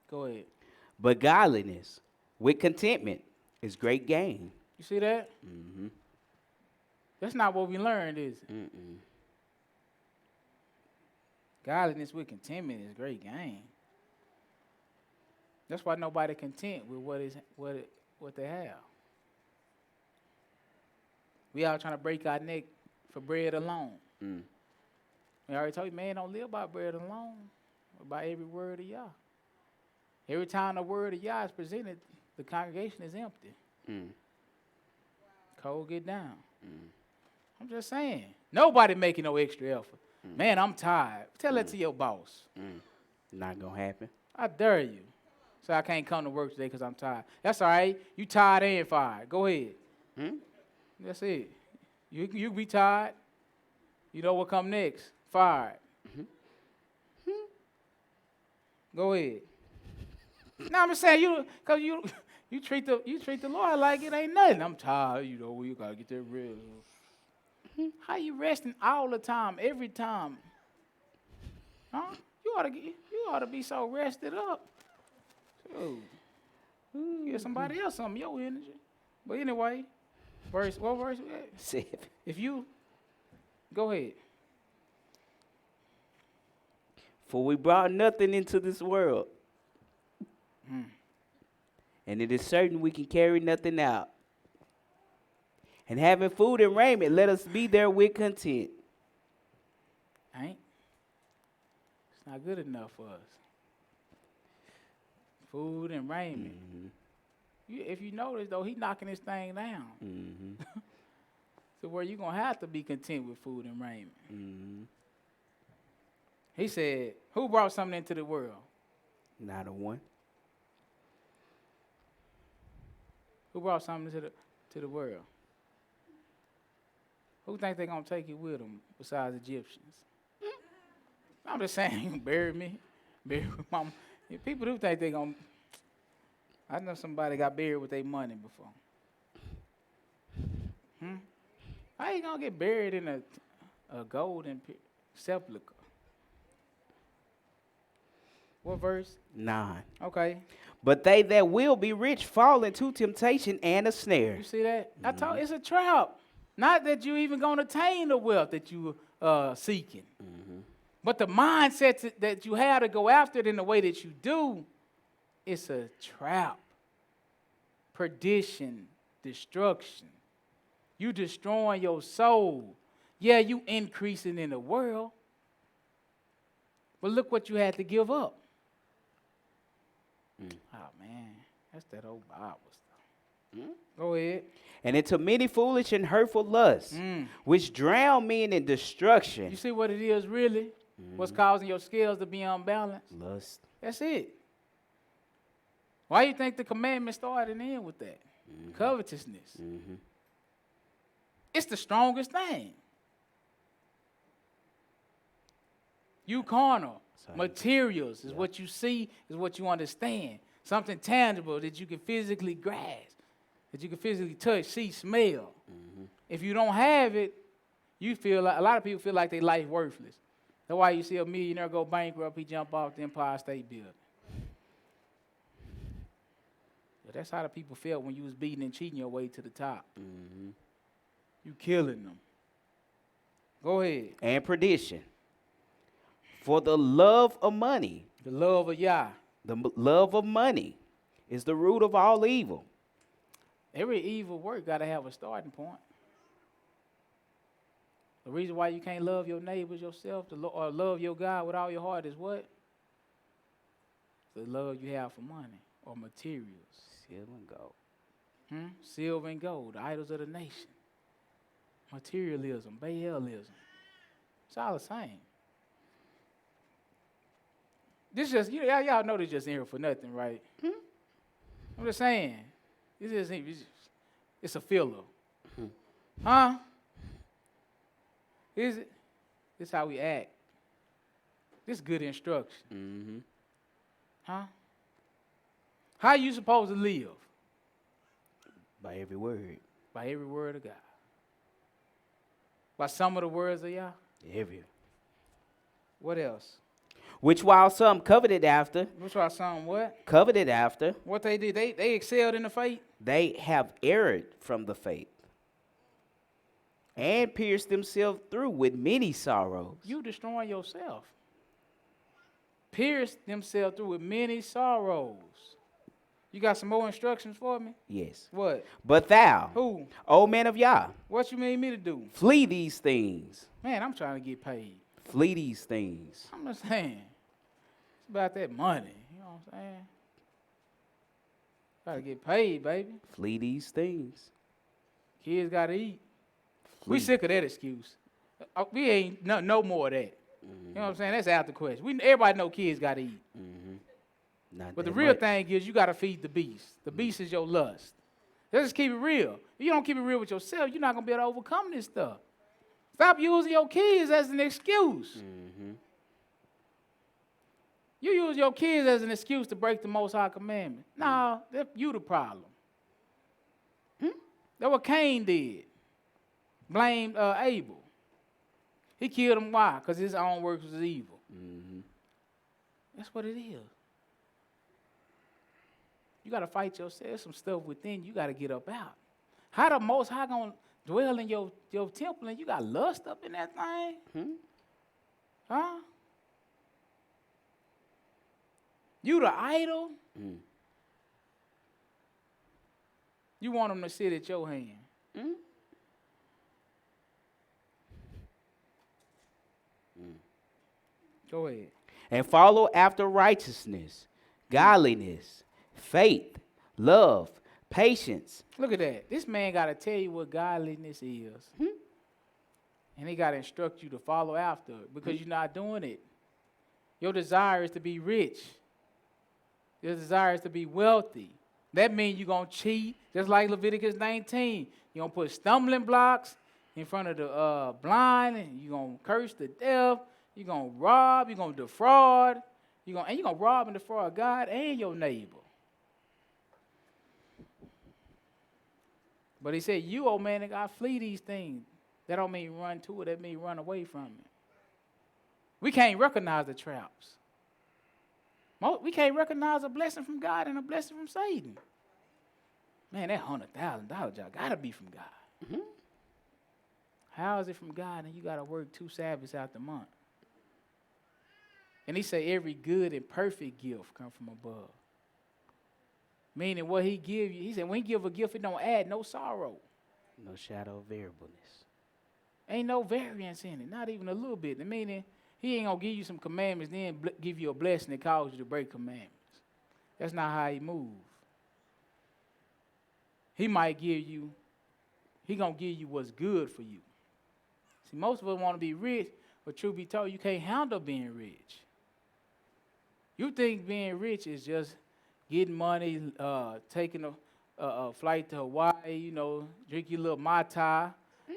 A: Go ahead.
B: But godliness with contentment is great gain.
A: You see that? That's not what we learned, is it? Godliness with contentment is great gain. That's why nobody content with what they have. We all trying to break our neck for bread alone. I already told you, man, don't live by bread alone, but by every word of Yah. Every time the word of Yah is presented, the congregation is empty. Cold get down. I'm just saying. Nobody making no extra effort. Man, I'm tired. Tell that to your boss.
B: Not going to happen.
A: I dare you. So I can't come to work today because I'm tired. That's all right. You tired and fired. Go ahead. That's it. You be tired. You know what come next. Fired. Go ahead. Now I'm just saying you treat the Lord like it ain't nothing. I'm tired. You know, you gotta get that rest. How you resting all the time, every time? Huh? You ought to be so rested up. Give somebody else some of your energy. But anyway, what verse?
B: 7.
A: If you go ahead.
B: For we brought nothing into this world, and it is certain we can carry nothing out. And having food and raiment, let us be therewith content.
A: It's not good enough for us. Food and raiment. If you notice, though, he knocking this thing down. So where you're going to have to be content with food and raiment. He said, who brought something into the world?
B: Not a one.
A: Who brought something to the world? Who think they're going to take it with them besides Egyptians? I'm just saying, bury me. Bury mama. People do think they're going to. I know somebody got buried with their money before. How you going to get buried in a golden sepulcher? What verse?
B: 9.
A: Okay.
B: But they that will be rich fall into temptation and a snare.
A: You see that? I told you, it's a trap. Not that you even going to attain the wealth that you seeking. But the mindset that you have to go after it in the way that you do, it's a trap. Perdition, destruction. You destroying your soul. Yeah, you increasing in the world. But look what you had to give up. Oh, man. That's that old Bible stuff. Go ahead.
B: And into many foolish and hurtful lusts, which drown men in destruction.
A: You see what it is really? What's causing your scales to be unbalanced?
B: Lust.
A: That's it. Why you think the commandment started and end with that? Covetousness. It's the strongest thing. You carnal. Materials is what you see, is what you understand. Something tangible that you can physically grasp, that you can physically touch, see, smell. If you don't have it, you feel like, a lot of people feel like their life worthless. That's why you see a millionaire go bankrupt, he jump off the Empire State Building. But that's how the people felt when you was beating and cheating your way to the top. You killing them. Go ahead.
B: And perdition. For the love of money.
A: The love of Yah.
B: The love of money is the root of all evil.
A: Every evil work got to have a starting point. The reason why you can't love your neighbors yourself, or love your God with all your heart is what? The love you have for money or materials.
B: Silver and gold.
A: Silver and gold, the idols of the nation. Materialism, Baalism. It's all the same. This just, y'all know this just in here for nothing, right? I'm just saying. It's a filler. Huh? Is it? This is how we act. This is good instruction. Huh? How you supposed to live?
B: By every word.
A: By every word of God. By some of the words of Yah?
B: Every.
A: What else?
B: Which while some coveted after.
A: Which while some what?
B: Coveted after.
A: What they did, they excelled in the faith.
B: They have erred from the faith. And pierced themselves through with many sorrows.
A: You destroying yourself. Pierced themselves through with many sorrows. You got some more instructions for me?
B: Yes.
A: What?
B: But thou,
A: who?
B: O man of Yah,
A: what you mean me to do?
B: Flee these things.
A: Man, I'm trying to get paid.
B: Flee these things.
A: I'm just saying. It's about that money. You know what I'm saying? Got to get paid, baby.
B: Flee these things.
A: Kids got to eat.
B: Flee.
A: We sick of that excuse. We ain't no more of that. You know what I'm saying? That's out the question. Everybody know kids got to eat. But the real thing is you got to feed the beast. The beast is your lust. Let's just keep it real. If you don't keep it real with yourself, you're not going to be able to overcome this stuff. Stop using your kids as an excuse. You use your kids as an excuse to break the Most High commandment. No, you the problem. That's what Cain did. Blamed Abel. He killed him. Why? Because his own works was evil. That's what it is. You got to fight yourself. There's some stuff within you got to get up out. How the Most High going to dwell in your temple and you got lust up in that thing? Huh? You the idol? You want him to sit at your hand. Go ahead.
B: And follow after righteousness, godliness, faith, love, patience.
A: Look at that. This man got to tell you what godliness is. And he got to instruct you to follow after it because you're not doing it. Your desire is to be rich. Your desire is to be wealthy. That means you're going to cheat, just like Leviticus 19. You're going to put stumbling blocks in front of the blind, and you're going to curse the deaf. You're going to rob. You're going to defraud. You're going to rob and defraud God and your neighbor. But he said, you, old man, got to flee these things. That don't mean run to it. That means run away from it. We can't recognize the traps. We can't recognize a blessing from God and a blessing from Satan. Man, that $100,000 job got to be from God. How is it from God and you got to work 2 Sabbaths out the month? And he said every good and perfect gift come from above. Meaning what he give you, he said when he give a gift, it don't add no sorrow.
B: No shadow of variableness.
A: Ain't no variance in it, not even a little bit. I mean, he ain't going to give you some commandments, then give you a blessing that cause you to break commandments. That's not how he moves. He going to give you what's good for you. See, most of us want to be rich, but truth be told, you can't handle being rich. You think being rich is just getting money, taking a flight to Hawaii, drink your little Mai Tai,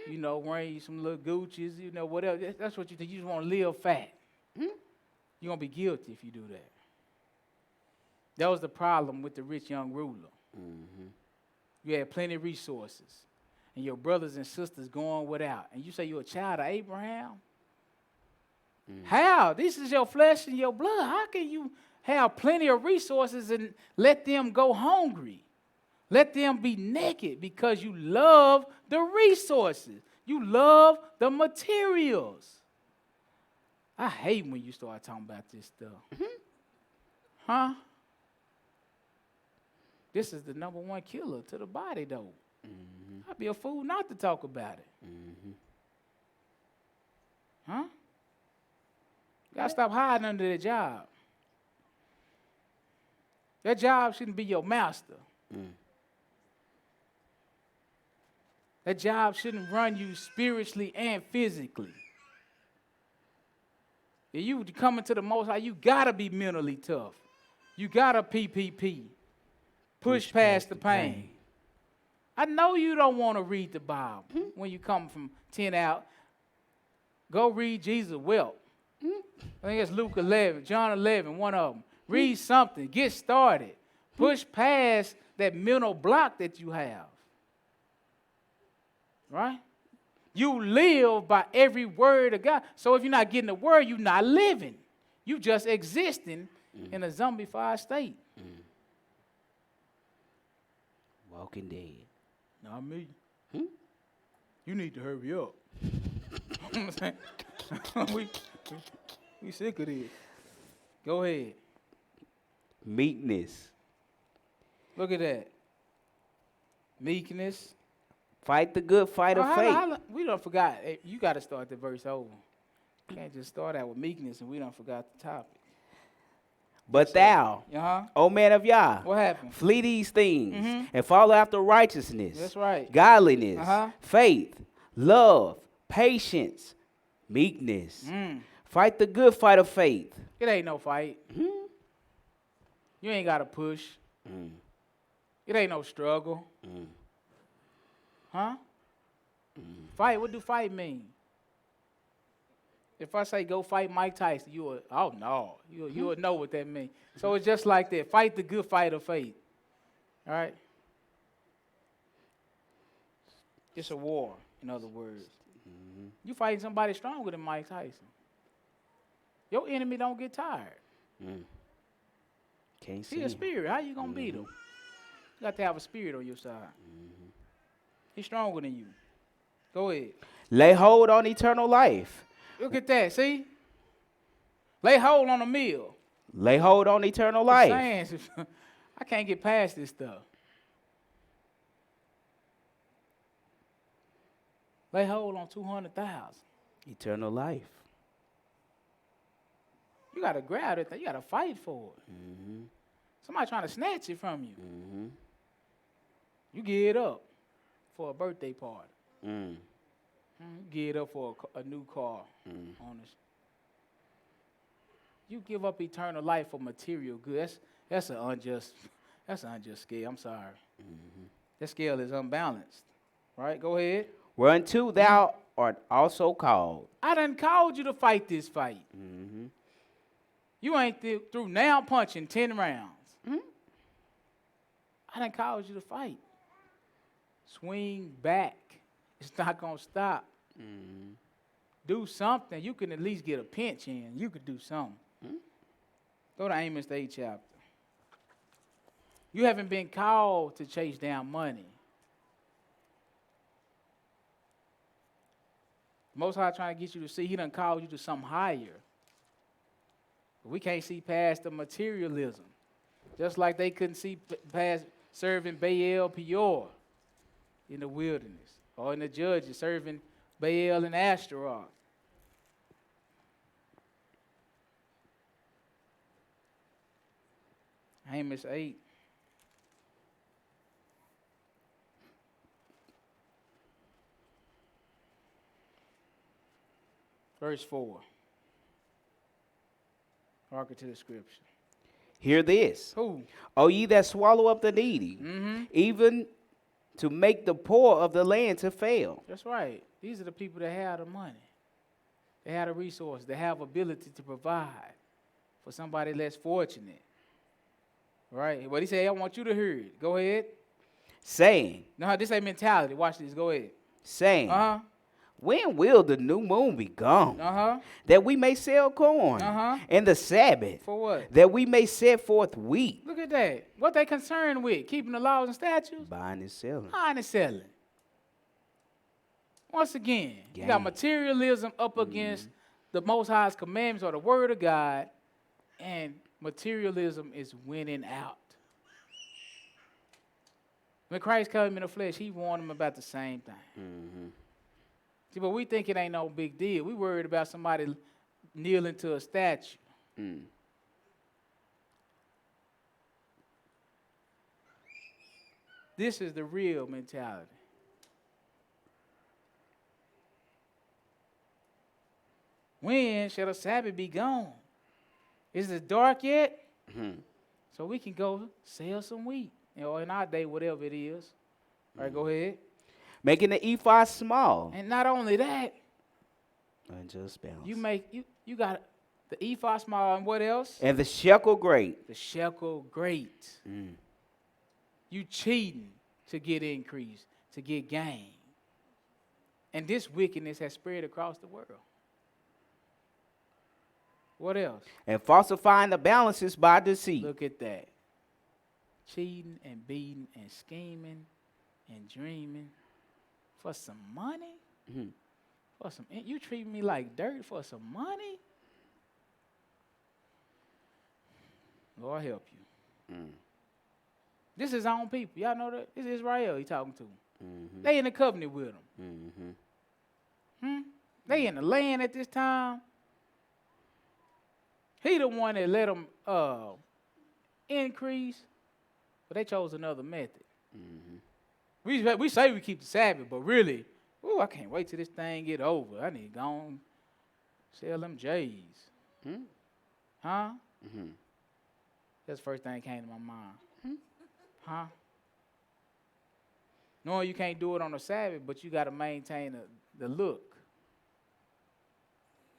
A: wearing some little Gucci's, whatever. That's what you think. You just want to live fat. You're going to be guilty if you do that. That was the problem with the rich young ruler. Mm-hmm. You had plenty of resources, and your brothers and sisters going without. And you say you're a child of Abraham? How? This is your flesh and your blood. How can you have plenty of resources and let them go hungry? Let them be naked because you love the resources. You love the materials. I hate when you start talking about this stuff. Huh? This is the number one killer to the body, though. Mm-hmm. I'd be a fool not to talk about it. Mm-hmm. Huh? You gotta stop hiding under that job. That job shouldn't be your master. That job shouldn't run you spiritually and physically. If you come into the Most High, you gotta be mentally tough. You gotta PPP. Push past the pain. I know you don't want to read the Bible when you come from 10 out. Go read Jesus Wept. I think it's Luke 11, John 11, one of them. Read something. Get started. Push past that mental block that you have. Right? You live by every word of God. So if you're not getting the word, you're not living. You just existing in a zombified state.
B: Walking dead.
A: Not me. You need to hurry up. I'm saying? we sick of this. Go ahead.
B: Meekness.
A: Look at that. Meekness.
B: Fight the good fight of faith.
A: We done forgot. You got to start the verse over. You can't just start out with meekness and we done forgot the topic.
B: But thou, O man of Yah,
A: what happened?
B: Flee these things and follow after righteousness.
A: That's right.
B: Godliness, faith, love, patience, meekness. Fight the good fight of faith.
A: It ain't no fight. You ain't got to push. It ain't no struggle. Huh? Fight, what do fight mean? If I say go fight Mike Tyson, you will know what that means. So it's just like that. Fight the good fight of faith. All right? It's a war, in other words. You fighting somebody stronger than Mike Tyson. Your enemy don't get tired.
B: Can't see
A: a spirit. How you going to beat him? You got to have a spirit on your side. He's stronger than you. Go ahead.
B: Lay hold on eternal life.
A: Look at that, see? Lay hold on a meal.
B: Lay hold on eternal life.
A: I can't get past this stuff. Lay hold on 200,000.
B: Eternal life.
A: You got to grab it. You got to fight for it. Somebody trying to snatch it from you. You give it up for a birthday party. Give it up for a new car. You give up eternal life for material good. That's an unjust scale. I'm sorry. That scale is unbalanced. Right? Go ahead.
B: Whereunto thou art also called.
A: I done called you to fight this fight. You ain't through now punching 10 rounds. I done called you to fight. Swing back. It's not going to stop. Do something. You can at least get a pinch in. You could do something. Go to Amos, the 8th chapter. You haven't been called to chase down money. Most High trying to get you to see he done called you to something higher. But we can't see past the materialism. Just like they couldn't see past serving Baal Peor in the wilderness. or in the judges serving Baal and Ashtaroth. Amos 8. Verse 4. Hearken to the scripture.
B: Hear this.
A: Who?
B: O ye that swallow up the needy, even to make the poor of the land to fail.
A: That's right. These are the people that have the money. They have the resources. They have ability to provide for somebody less fortunate. Right? What he said, I want you to hear it. Go ahead.
B: Saying.
A: No, this ain't mentality. Watch this. Go ahead.
B: Saying. When will the new moon be gone? That we may sell corn. And the Sabbath.
A: For what?
B: That we may set forth wheat.
A: Look at that. What they concerned with? Keeping the laws and statutes?
B: Buying and selling.
A: Buying and selling. Once again, you got materialism up against the Most High's commandments or the Word of God, and materialism is winning out. When Christ came in the flesh, he warned them about the same thing. See, but we think it ain't no big deal. We worried about somebody kneeling to a statue. This is the real mentality. When shall the Sabbath be gone? Is it dark yet? So we can go sell some wheat. In our day, whatever it is. All right, go ahead.
B: Making the ephah small.
A: And not only that.
B: Unjust balance.
A: You got the ephah small, and what else?
B: And the shekel great.
A: The shekel great. You cheating to get increase, to get gain. And this wickedness has spread across the world. What else?
B: And falsifying the balances by deceit.
A: Look at that. Cheating and beating and scheming and dreaming for some money? For some, you treat me like dirt for some money? Lord help you. This is his own people. Y'all know that? This is Israel he talking to. They in the covenant with him. They in the land at this time. He the one that let them increase, but they chose another method. We say we keep the Sabbath, but really, I can't wait till this thing get over. I need to go on, sell them J's. That's the first thing that came to my mind. Knowing you can't do it on the Sabbath, but you got to maintain the look.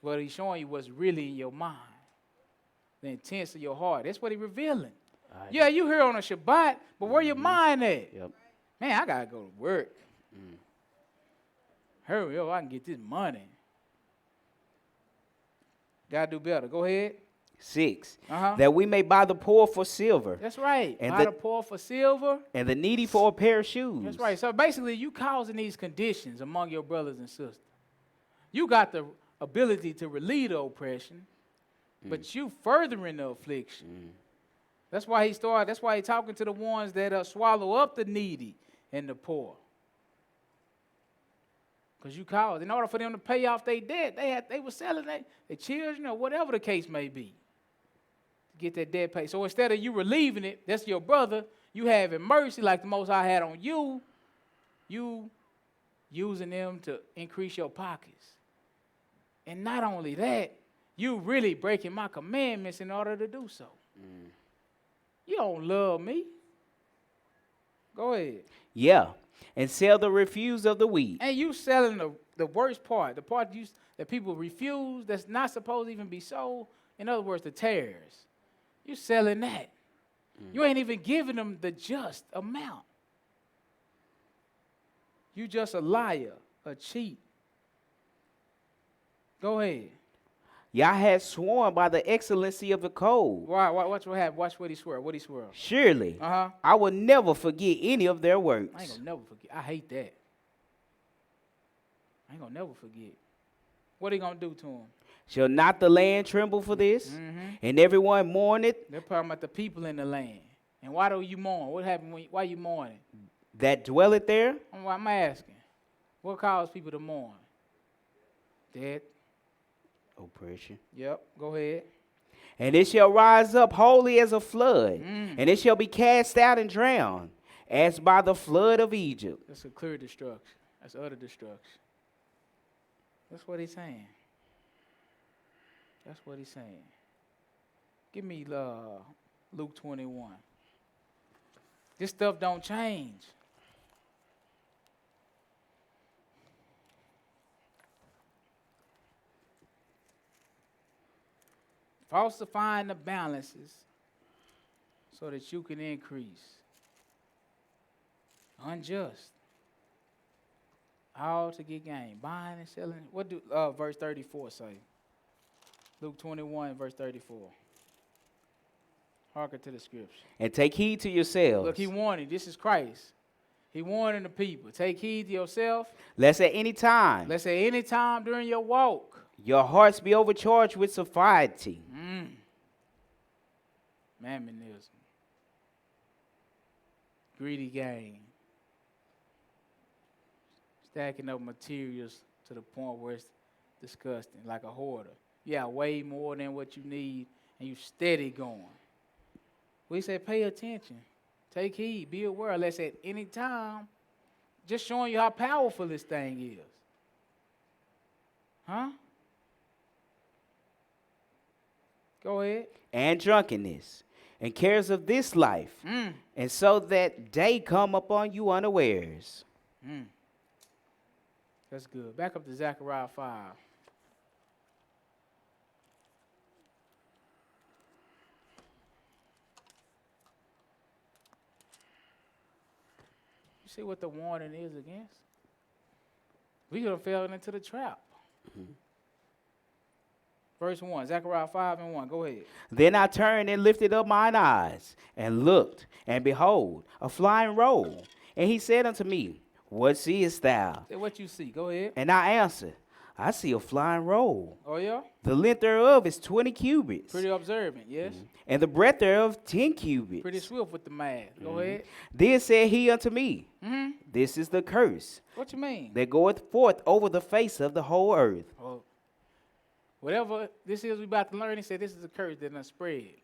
A: What he's showing you what's really in your mind. The intents of your heart. That's what he's revealing. Yeah, you here on a Shabbat, but where your mind at? Man, I got to go to work. Hurry up, I can get this money. Got to do better. Go ahead.
B: 6. That we may buy the poor for silver.
A: That's right. And buy the poor for silver.
B: And the needy for a pair of shoes.
A: That's right. So basically, you causing these conditions among your brothers and sisters. You got the ability to relieve the oppression, but you furthering the affliction. That's why he's talking to the ones that swallow up the needy and the poor. Because you caused, in order for them to pay off their debt, they were selling their children or whatever the case may be to get that debt paid. So instead of you relieving it, that's your brother, you having mercy like the Most High had on you, you using them to increase your pockets. And not only that, you really breaking my commandments in order to do so. You don't love me. Go ahead.
B: Yeah. And sell the refuse of the wheat.
A: And you selling the worst part, the part that people refuse, that's not supposed to even be sold. In other words, the tares. You selling that. You ain't even giving them the just amount. You just a liar, a cheat. Go ahead.
B: Y'all had sworn by the excellency of the code.
A: Why? Watch what happened. Watch what he swore. What he swore.
B: Surely, I will never forget any of their works.
A: I ain't gonna never forget. I hate that. I ain't gonna never forget. What he gonna do to him?
B: Shall not the land tremble for this? And everyone mourn it?
A: They're talking about the people in the land. And why do you mourn? What happened? Why you mourning?
B: That dwelleth there?
A: I'm asking. What causes people to mourn? Death.
B: Oppression.
A: Yep, go ahead.
B: And it shall rise up wholly as a flood, and it shall be cast out and drowned, as by the flood of Egypt.
A: That's a clear destruction. That's utter destruction. That's what he's saying. That's what he's saying. Give me Luke 21. This stuff don't change. Falsifying the balances so that you can increase. Unjust. All to get gain. Buying and selling. What do verse 34 say? Luke 21, verse 34. Hearken to the scripture.
B: And take heed to yourselves.
A: Look, he warning. This is Christ. He warning the people. Take heed to yourself.
B: Lest at any time.
A: Lest at any time during your walk.
B: Your hearts be overcharged with satiety.
A: Mammonism. Greedy gain. Stacking up materials to the point where it's disgusting, like a hoarder. You got way more than what you need, and you steady going. We say pay attention. Take heed. Be aware. Unless at any time, just showing you how powerful this thing is. Huh? Go ahead.
B: And drunkenness, and cares of this life, and so that day come upon you unawares.
A: That's good. Back up to Zechariah 5. You see what the warning is against? We could have fallen into the trap. Verse 1, Zechariah 5 and 1. Go ahead.
B: Then I turned and lifted up mine eyes, and looked, and behold, a flying roll. And he said unto me, What seest thou?
A: Say what you see. Go ahead.
B: And I answered, I see a flying roll.
A: Oh, yeah?
B: The length thereof is 20 cubits.
A: Pretty observant, yes?
B: And the breadth thereof 10 cubits.
A: Pretty swift with the math. Go ahead.
B: Then said he unto me, This is the curse.
A: What you mean?
B: That goeth forth over the face of the whole earth.
A: Oh. Whatever this is we about to learn, he said this is a curse that done spread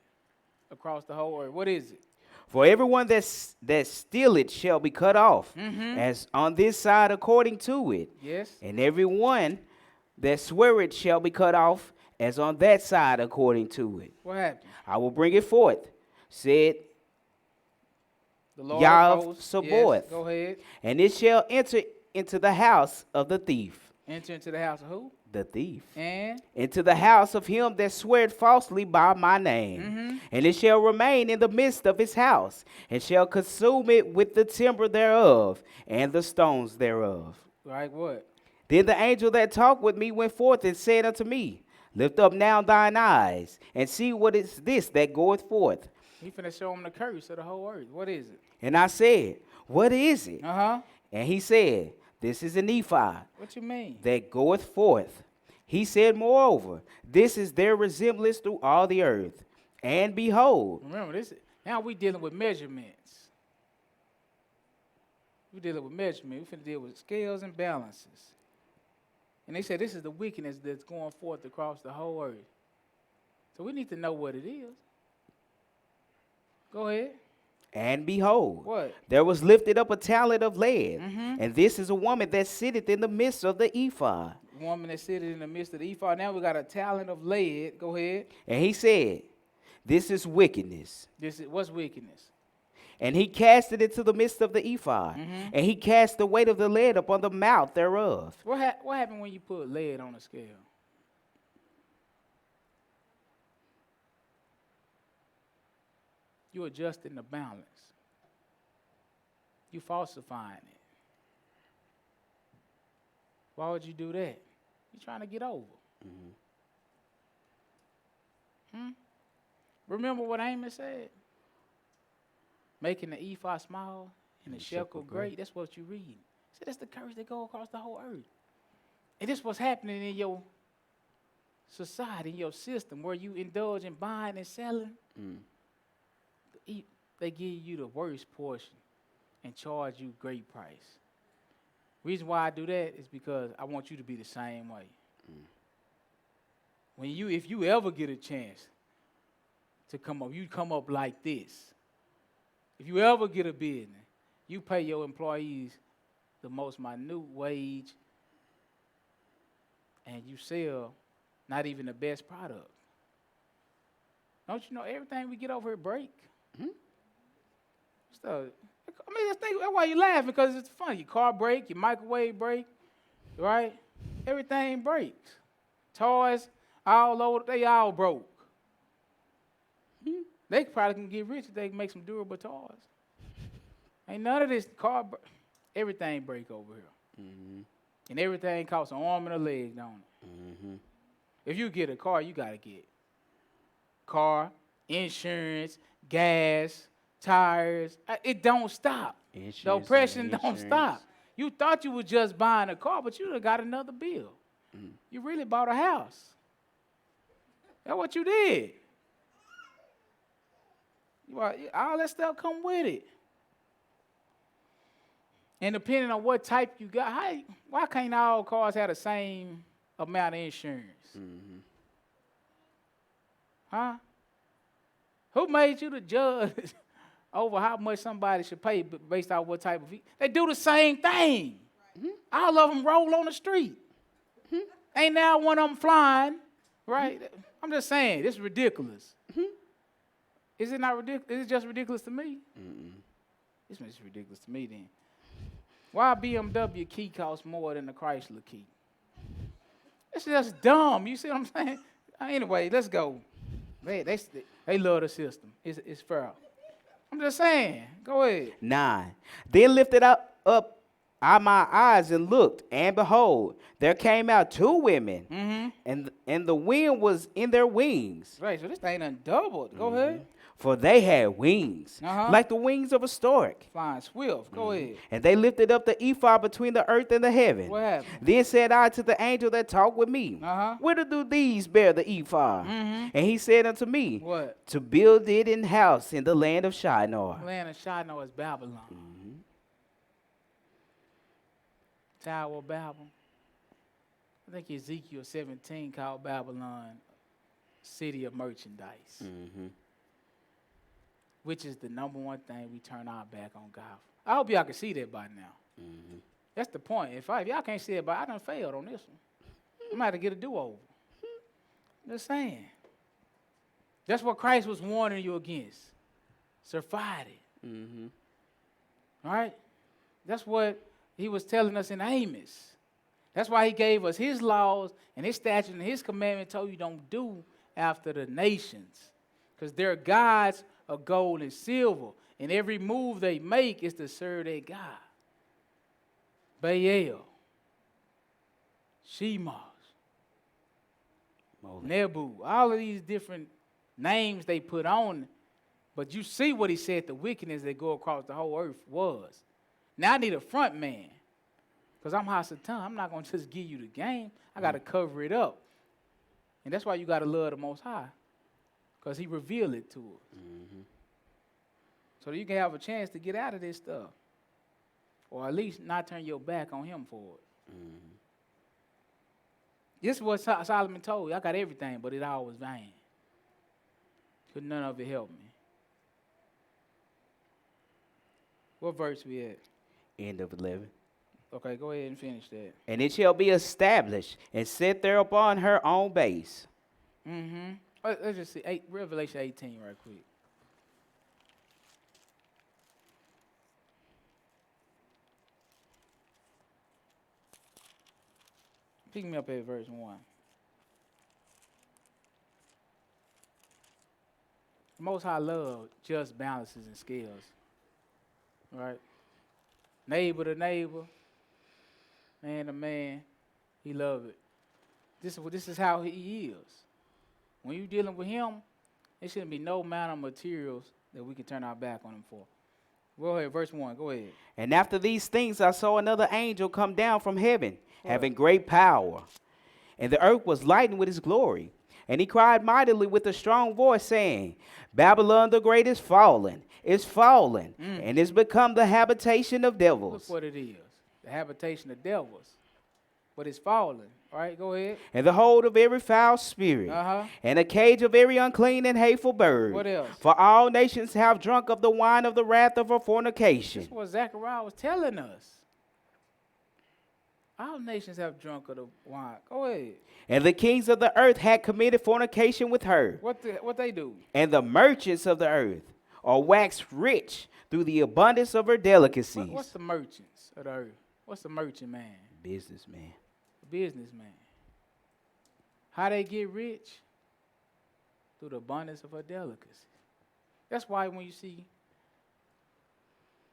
A: across the whole earth. What is it?
B: For everyone that stealeth shall be cut off, as on this side according to it.
A: Yes.
B: And everyone that sweareth shall be cut off, as on that side according to it.
A: What happened?
B: I will bring it forth, said
A: the Lord
B: Yahweh Sabaoth.
A: Yes, go ahead.
B: And it shall enter into the house of the thief.
A: Enter into the house of who?
B: The thief.
A: And?
B: Into the house of him that sweareth falsely by my name. And it shall remain in the midst of his house, and shall consume it with the timber thereof, and the stones thereof.
A: Like what?
B: Then the angel that talked with me went forth and said unto me, Lift up now thine eyes, and see what is this that goeth forth.
A: He finna show him the curse of the whole earth. What is it?
B: And I said, What is it? And he said, This is an ephod.
A: What you mean?
B: That goeth forth. He said, Moreover, this is their resemblance through all the earth. And behold.
A: Remember, now we dealing with measurements. We dealing with measurements. We finna deal with scales and balances. And they said this is the wickedness that's going forth across the whole earth. So we need to know what it is. Go ahead.
B: And behold,
A: what?
B: There was lifted up a talent of lead, and this is a woman that sitteth in the midst of the ephod.
A: Woman that sitteth in the midst of the ephod. Now we got a talent of lead. Go ahead.
B: And he said, This is wickedness.
A: What's wickedness?
B: And he cast it into the midst of the ephod, and he cast the weight of the lead upon the mouth thereof.
A: What happened when you put lead on a scale? You adjusting the balance. You falsifying it. Why would you do that? You're trying to get over. Remember what Amos said? Making the ephod small and the shekel great. That's what you read. See, that's the curse that go across the whole earth. And this what's happening in your society, in your system, where you indulge in buying and selling. They give you the worst portion and charge you great price. Reason why I do that is because I want you to be the same way. If you ever get a chance to come up, you come up like this. If you ever get a business, you pay your employees the most minute wage, and you sell not even the best product. Don't you know everything we get over here break? So, that's why you laughing, because it's funny. Your car break, your microwave break, right? Everything breaks. Toys all over, they all broke. They probably can get rich if they can make some durable toys. Ain't none of this everything break over here. And everything costs an arm and a leg, don't it? If you get a car, you got to get car, insurance, gas, tires. It don't stop. The oppression don't stop. You thought you were just buying a car, but you done got another bill. You really bought a house. That's what you did. All that stuff come with it. And depending on what type you got, why can't all cars have the same amount of insurance? Huh? Who made you the judge over how much somebody should pay based on what type of vehicle? They do the same thing. All of them roll on the street. Ain't now one of them flying, right? I'm just saying, this is ridiculous. Is it not ridiculous? Is it just ridiculous to me? It's just ridiculous to me then. Why a BMW key costs more than a Chrysler key? It's just dumb. You see what I'm saying? Anyway, let's go. They love the system. It's fair. I'm just saying. Go ahead.
B: 9. Then lifted up my eyes and looked, and behold, there came out 2 women, and the wind was in their wings.
A: Right, so this thing done doubled. Go ahead.
B: For they had wings, like the wings of a stork.
A: Flying swift. Go ahead.
B: And they lifted up the ephod between the earth and the heaven.
A: What happened?
B: Then said I to the angel that talked with me, Whither do these bear the ephod? And he said unto me,
A: What?
B: To build it in house in the land of Shinar.
A: The land of Shinar is Babylon. Tower of Babel. I think Ezekiel 17 called Babylon city of merchandise. Which is the number one thing we turn our back on God. I hope y'all can see that by now. That's the point. If y'all can't see it, I done failed on this one. I'm going to have to get a do-over. Just saying. That's what Christ was warning you against. Survive it. All right? That's what he was telling us in Amos. That's why he gave us his laws and his statutes and his commandment told you don't do after the nations. Because they're gods of gold and silver. And every move they make is to serve their God. Baal, Shemos, Nebu, all of these different names they put on. But you see what he said the wickedness that go across the whole earth was. Now I need a front man. Because I'm Hasatan. I'm not going to just give you the game. I got to cover it up. And that's why you got to love the Most High. Because he revealed it to us. So that you can have a chance to get out of this stuff. Or at least not turn your back on him for it. This is what Solomon told you. I got everything, but it all was vain. Could none of it help me. What verse we at?
B: End of 11.
A: Okay, go ahead and finish that.
B: And it shall be established and set there upon her own base.
A: Let's just see Revelation 18 right quick. Pick me up at verse 1. The Most High love just balances and scales. Right? Neighbor to neighbor, man to man, he love it. This is how he is. When you're dealing with him, there shouldn't be no amount of materials that we can turn our back on him for. Go ahead, verse 1, go ahead.
B: And after these things I saw another angel come down from heaven, having great power. And the earth was lightened with his glory. And he cried mightily with a strong voice, saying, Babylon the great is fallen, and is become the habitation of devils.
A: Look what it is. the habitation of devils. But it's fallen. All right, go ahead.
B: And the hold of every foul spirit. And the cage of every unclean and hateful bird.
A: What else?
B: For all nations have drunk of the wine of the wrath of her fornication.
A: That's what Zechariah was telling us. All nations have drunk of the wine. Go ahead.
B: And the kings of the earth had committed fornication with her.
A: What they do?
B: And the merchants of the earth are waxed rich through the abundance of her delicacies.
A: What's the merchants of the earth? What's the merchant man?
B: Businessman.
A: Businessman. How they get rich? Through the abundance of her delicacies. That's why when you see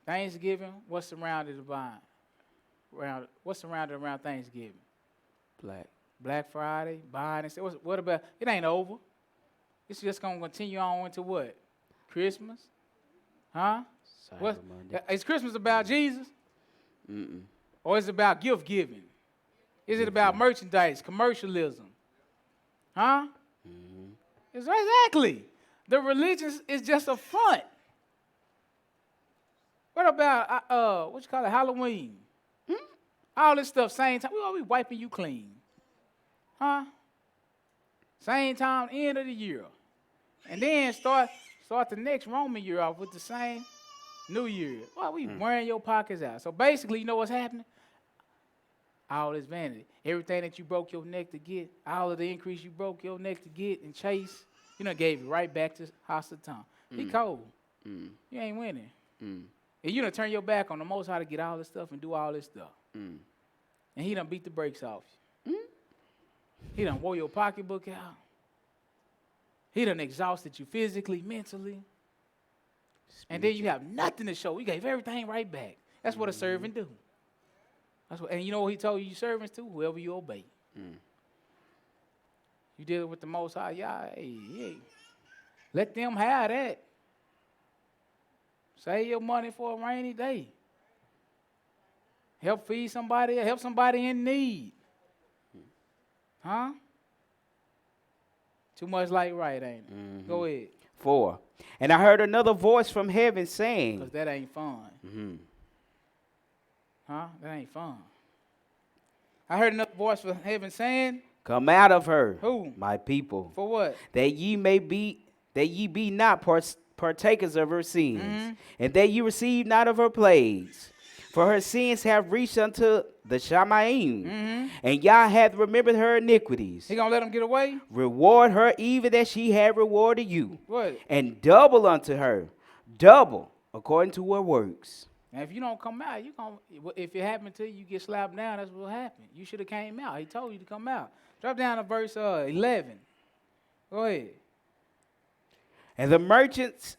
A: Thanksgiving, what's surrounded around Thanksgiving? Black Friday, buying and say, what about, it ain't over. It's just going to continue on into what? Christmas? Huh? Is Christmas about Jesus?
B: Mm-mm.
A: Or is it about gift giving? Is it about merchandise, commercialism? Huh?
B: Mm-hmm.
A: Exactly. The religion is just a front. What about, what you call it, Halloween? All this stuff, same time. We always wiping you clean. Huh? Same time, end of the year. And then start the next Roman year off with the same New Year. Well, we wearing your pockets out. So basically, you know what's happening? All this vanity. Everything that you broke your neck to get, all of the increase you broke your neck to get and chase, you know, gave it right back to House of Tom. He cold. You ain't winning. And you done turn your back on the Most High to get all this stuff and do all this stuff. And he done beat the brakes off you. He done wore your pocketbook out. He done exhausted you physically, mentally. And then you have nothing to show. You gave everything right back. That's what a servant do. And you know what he told you servants to? Whoever you obey. You deal with the Most High. Yeah, hey. Let them have that. Save your money for a rainy day. Help feed somebody. Help somebody in need. Huh? Too much like right, ain't it? Go ahead.
B: 4. And I heard another voice from heaven saying.
A: Because that ain't fun. Huh? That ain't fun. I heard another voice from heaven saying.
B: Come out of her.
A: Who?
B: My people.
A: For what?
B: That ye be not partakers of her sins. And that ye receive not of her plagues. For her sins have reached unto the Shamaim, and Yah hath remembered her iniquities.
A: He gonna let them get away?
B: Reward her even as she had rewarded you.
A: What?
B: And double unto her, double according to her works.
A: Now, if you don't come out, if it happened to you, you get slapped down. That's what happened. You should have came out. He told you to come out. Drop down to verse 11. Go ahead.
B: And the merchants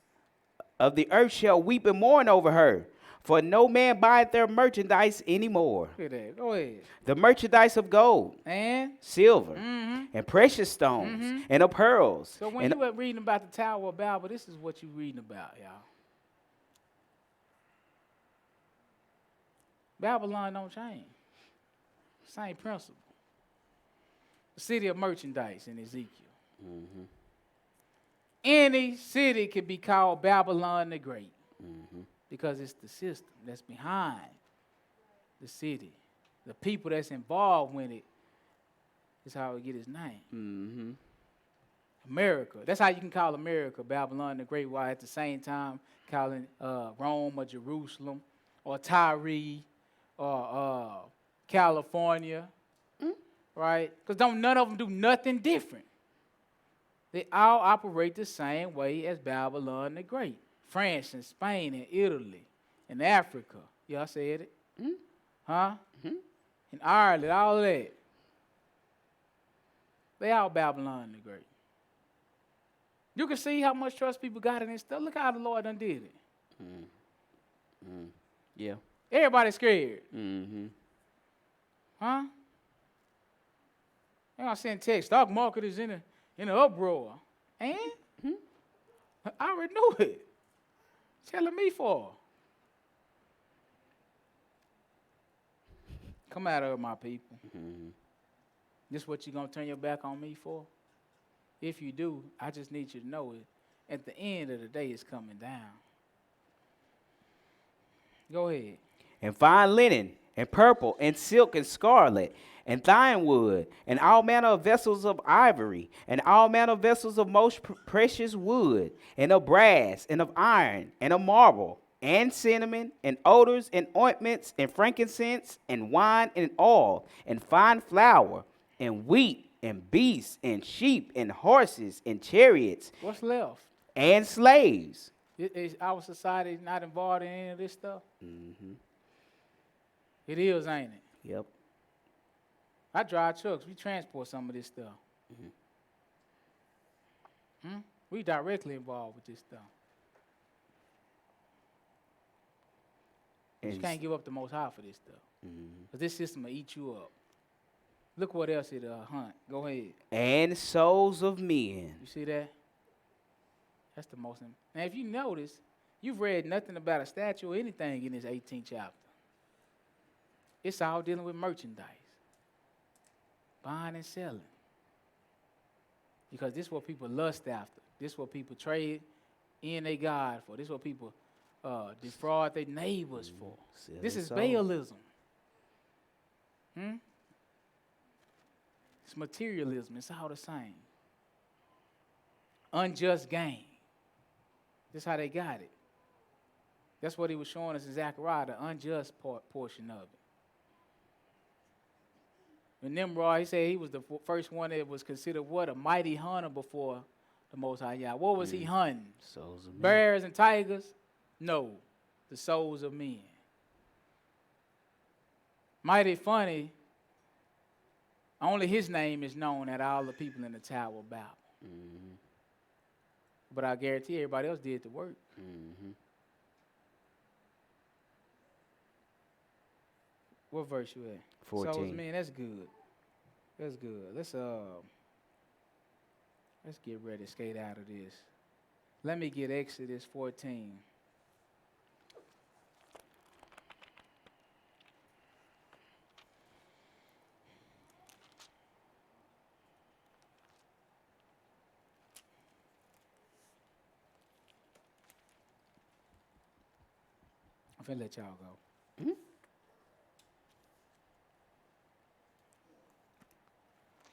B: of the earth shall weep and mourn over her. For no man buyeth their merchandise anymore.
A: Look at that. Go ahead.
B: The merchandise of gold
A: and
B: silver and precious stones and of pearls.
A: So when you were reading about the Tower of Babel, this is what you're reading about, y'all. Babylon don't change. Same principle. The city of merchandise in Ezekiel. Any city could be called Babylon the Great. Because it's the system that's behind the city. The people that's involved with it is how it get its name. America. That's how you can call America Babylon the Great, while at the same time calling Rome or Jerusalem or Tyre or California. Right? Because none of them do nothing different. They all operate the same way as Babylon the Great. France and Spain and Italy and Africa. Yeah, I said it. Huh? And Ireland, all of that. They all Babylon the Great. You can see how much trust people got in this stuff. Look how the Lord done did it.
B: Yeah.
A: Everybody's scared. Huh? They're going to send text. Stock market is in an uproar. And? I already knew it. Telling me for? Come out of my people. This what you gonna turn your back on me for? If you do, I just need you to know it. At the end of the day, it's coming down. Go ahead.
B: And fine linen and purple, and silk, and scarlet, and thine wood, and all manner of vessels of ivory, and all manner of vessels of most precious wood, and of brass, and of iron, and of marble, and cinnamon, and odors, and ointments, and frankincense, and wine, and oil, and fine flour, and wheat, and beasts, and sheep, and horses, and chariots.
A: What's left?
B: And slaves.
A: Is our society not involved in any of this stuff?
B: Mm-hmm.
A: It is, ain't it?
B: Yep.
A: I drive trucks. We transport some of this stuff. Mm-hmm. We directly involved with this stuff. You can't give up the Most High for this stuff. Because this system will eat you up. Look what else it hunt. Go ahead.
B: And souls of men.
A: You see that? That's the most. Now, if you notice, you've read nothing about a statue or anything in this 18th chapter. It's all dealing with merchandise. Buying and selling. Because this is what people lust after. This is what people trade in their God for. This is what people defraud their neighbors for. This is Baalism. It's materialism. It's all the same. Unjust gain. This is how they got it. That's what he was showing us in Zechariah, the unjust portion of it. When Nimrod, he said he was the first one that was considered what? A mighty hunter before the Most High Yah. What was he hunting?
B: Souls of men.
A: Bears and tigers? No, the souls of men. Mighty funny, only his name is known at all the people in the Tower of Babel. But I guarantee everybody else did the work. What verse you at?
B: 14.
A: Souls, man, that's good. That's good. Let's get ready to skate out of this. Let me get Exodus 14. I'm finna let y'all go.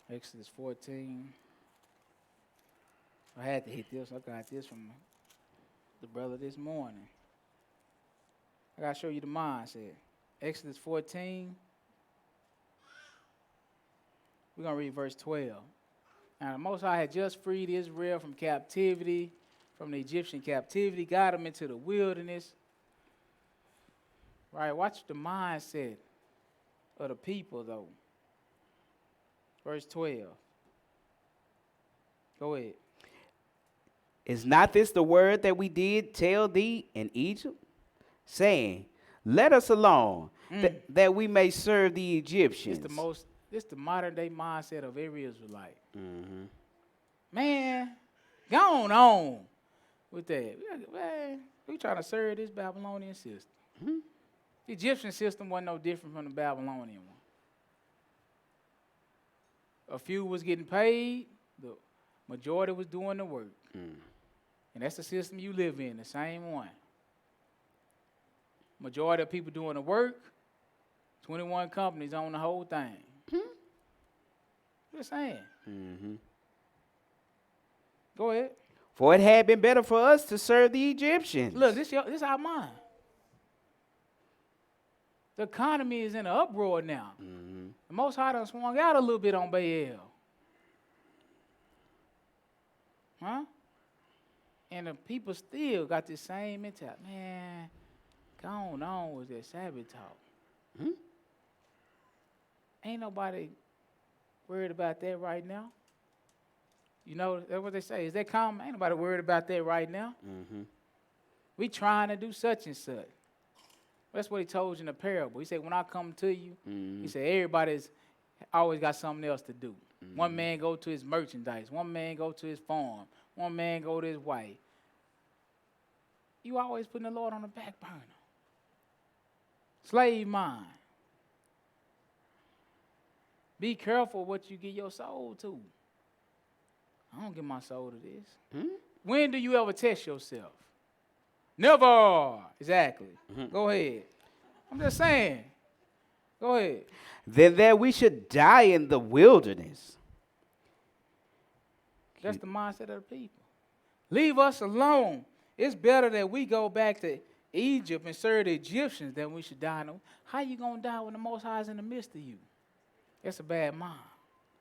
A: Exodus 14. I had to hit this. I got this from the brother this morning. I got to show you the mindset. Exodus 14. We're going to read verse 12. Now, the Most High had just freed Israel from captivity, from the Egyptian captivity, got them into the wilderness. Right, watch the mindset of the people, though. Verse 12. Go ahead.
B: Is not this the word that we did tell thee in Egypt, saying, let us alone, that we may serve the Egyptians?
A: This the modern day mindset of every Israelite. Man, go on with that. Man, we trying to serve this Babylonian system. The Egyptian system wasn't no different from the Babylonian one. A few was getting paid. The majority was doing the work. And that's the system you live in, the same one. Majority of people doing the work, 21 companies own the whole thing. Just saying. Go ahead.
B: For it had been better for us to serve the Egyptians.
A: Look, this our mind. The economy is in an uproar now. The Most High done swung out a little bit on Baal. Huh? And the people still got the same mentality. Man, go on with that Sabbath talk. Ain't nobody worried about that right now. You know, that's what they say. Is that common? Ain't nobody worried about that right now. We trying to do such and such. That's what he told you in the parable. He said, when I come to you, he said, everybody's always got something else to do. One man go to his merchandise. One man go to his farm. One man go to his wife. You always putting the Lord on the back burner. Slave mind. Be careful what you give your soul to. I don't give my soul to this. When do you ever test yourself? Never. Exactly. Go ahead. I'm just saying. Go ahead.
B: Than that we should die in the wilderness.
A: That's the mindset of the people. Leave us alone. It's better that we go back to Egypt and serve the Egyptians than we should die. How you going to die when the Most High is in the midst of you? That's a bad mind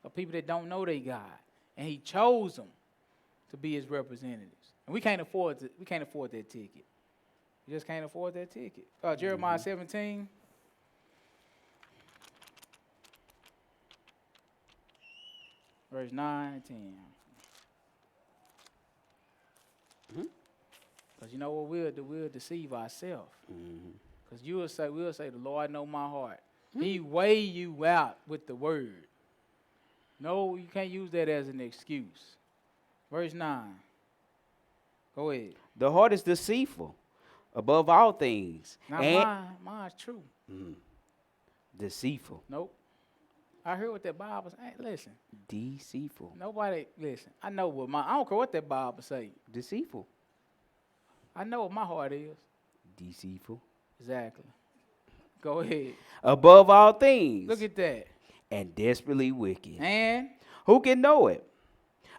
A: of people that don't know their God. And he chose them to be his representatives. And we can't afford that ticket. We just can't afford that ticket. Jeremiah 17. Verse 9 and 10. Because you know what we'll do? We'll deceive ourselves. Because we'll say, the Lord know my heart. He weigh you out with the word. No, you can't use that as an excuse. Verse 9. Go ahead.
B: The heart is deceitful above all things.
A: Now, mine's true.
B: Deceitful.
A: Nope. I heard what that Bible say. Hey, listen.
B: Deceitful.
A: Nobody, listen. I know what I don't care what that Bible say.
B: Deceitful.
A: I know what my heart is.
B: Deceitful.
A: Exactly. Go ahead.
B: Above all things.
A: Look at that.
B: And desperately wicked.
A: And
B: who can know it?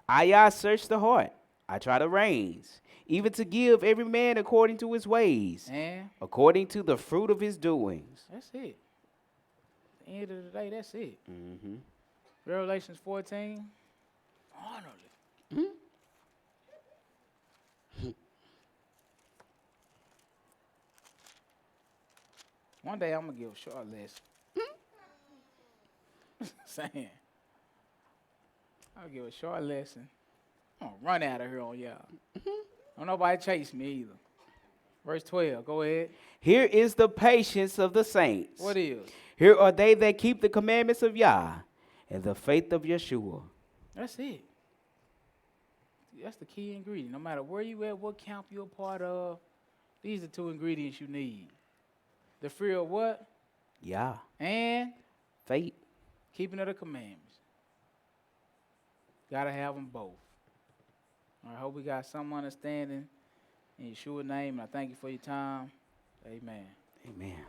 B: I search the heart. I try the reins, even to give every man according to his ways,
A: and
B: according to the fruit of his doings.
A: That's it. At the end of the day, that's it. Revelations 14. Honorably. One day I'm going to give a short lesson. Saying. I'll give a short lesson. I'm going to run out of here on y'all. Don't nobody chase me either. Verse 12. Go ahead.
B: Here is the patience of the saints.
A: What is?
B: Here are they that keep the commandments of Yah and the faith of Yeshua.
A: That's it. That's the key ingredient. No matter where you at, what camp you're a part of, these are 2 ingredients you need. The fear of what?
B: Yah.
A: And?
B: Faith.
A: Keeping of the commandments. Got to have them both. I hope we got some understanding in Yeshua's name. And I thank you for your time. Amen.
B: Amen.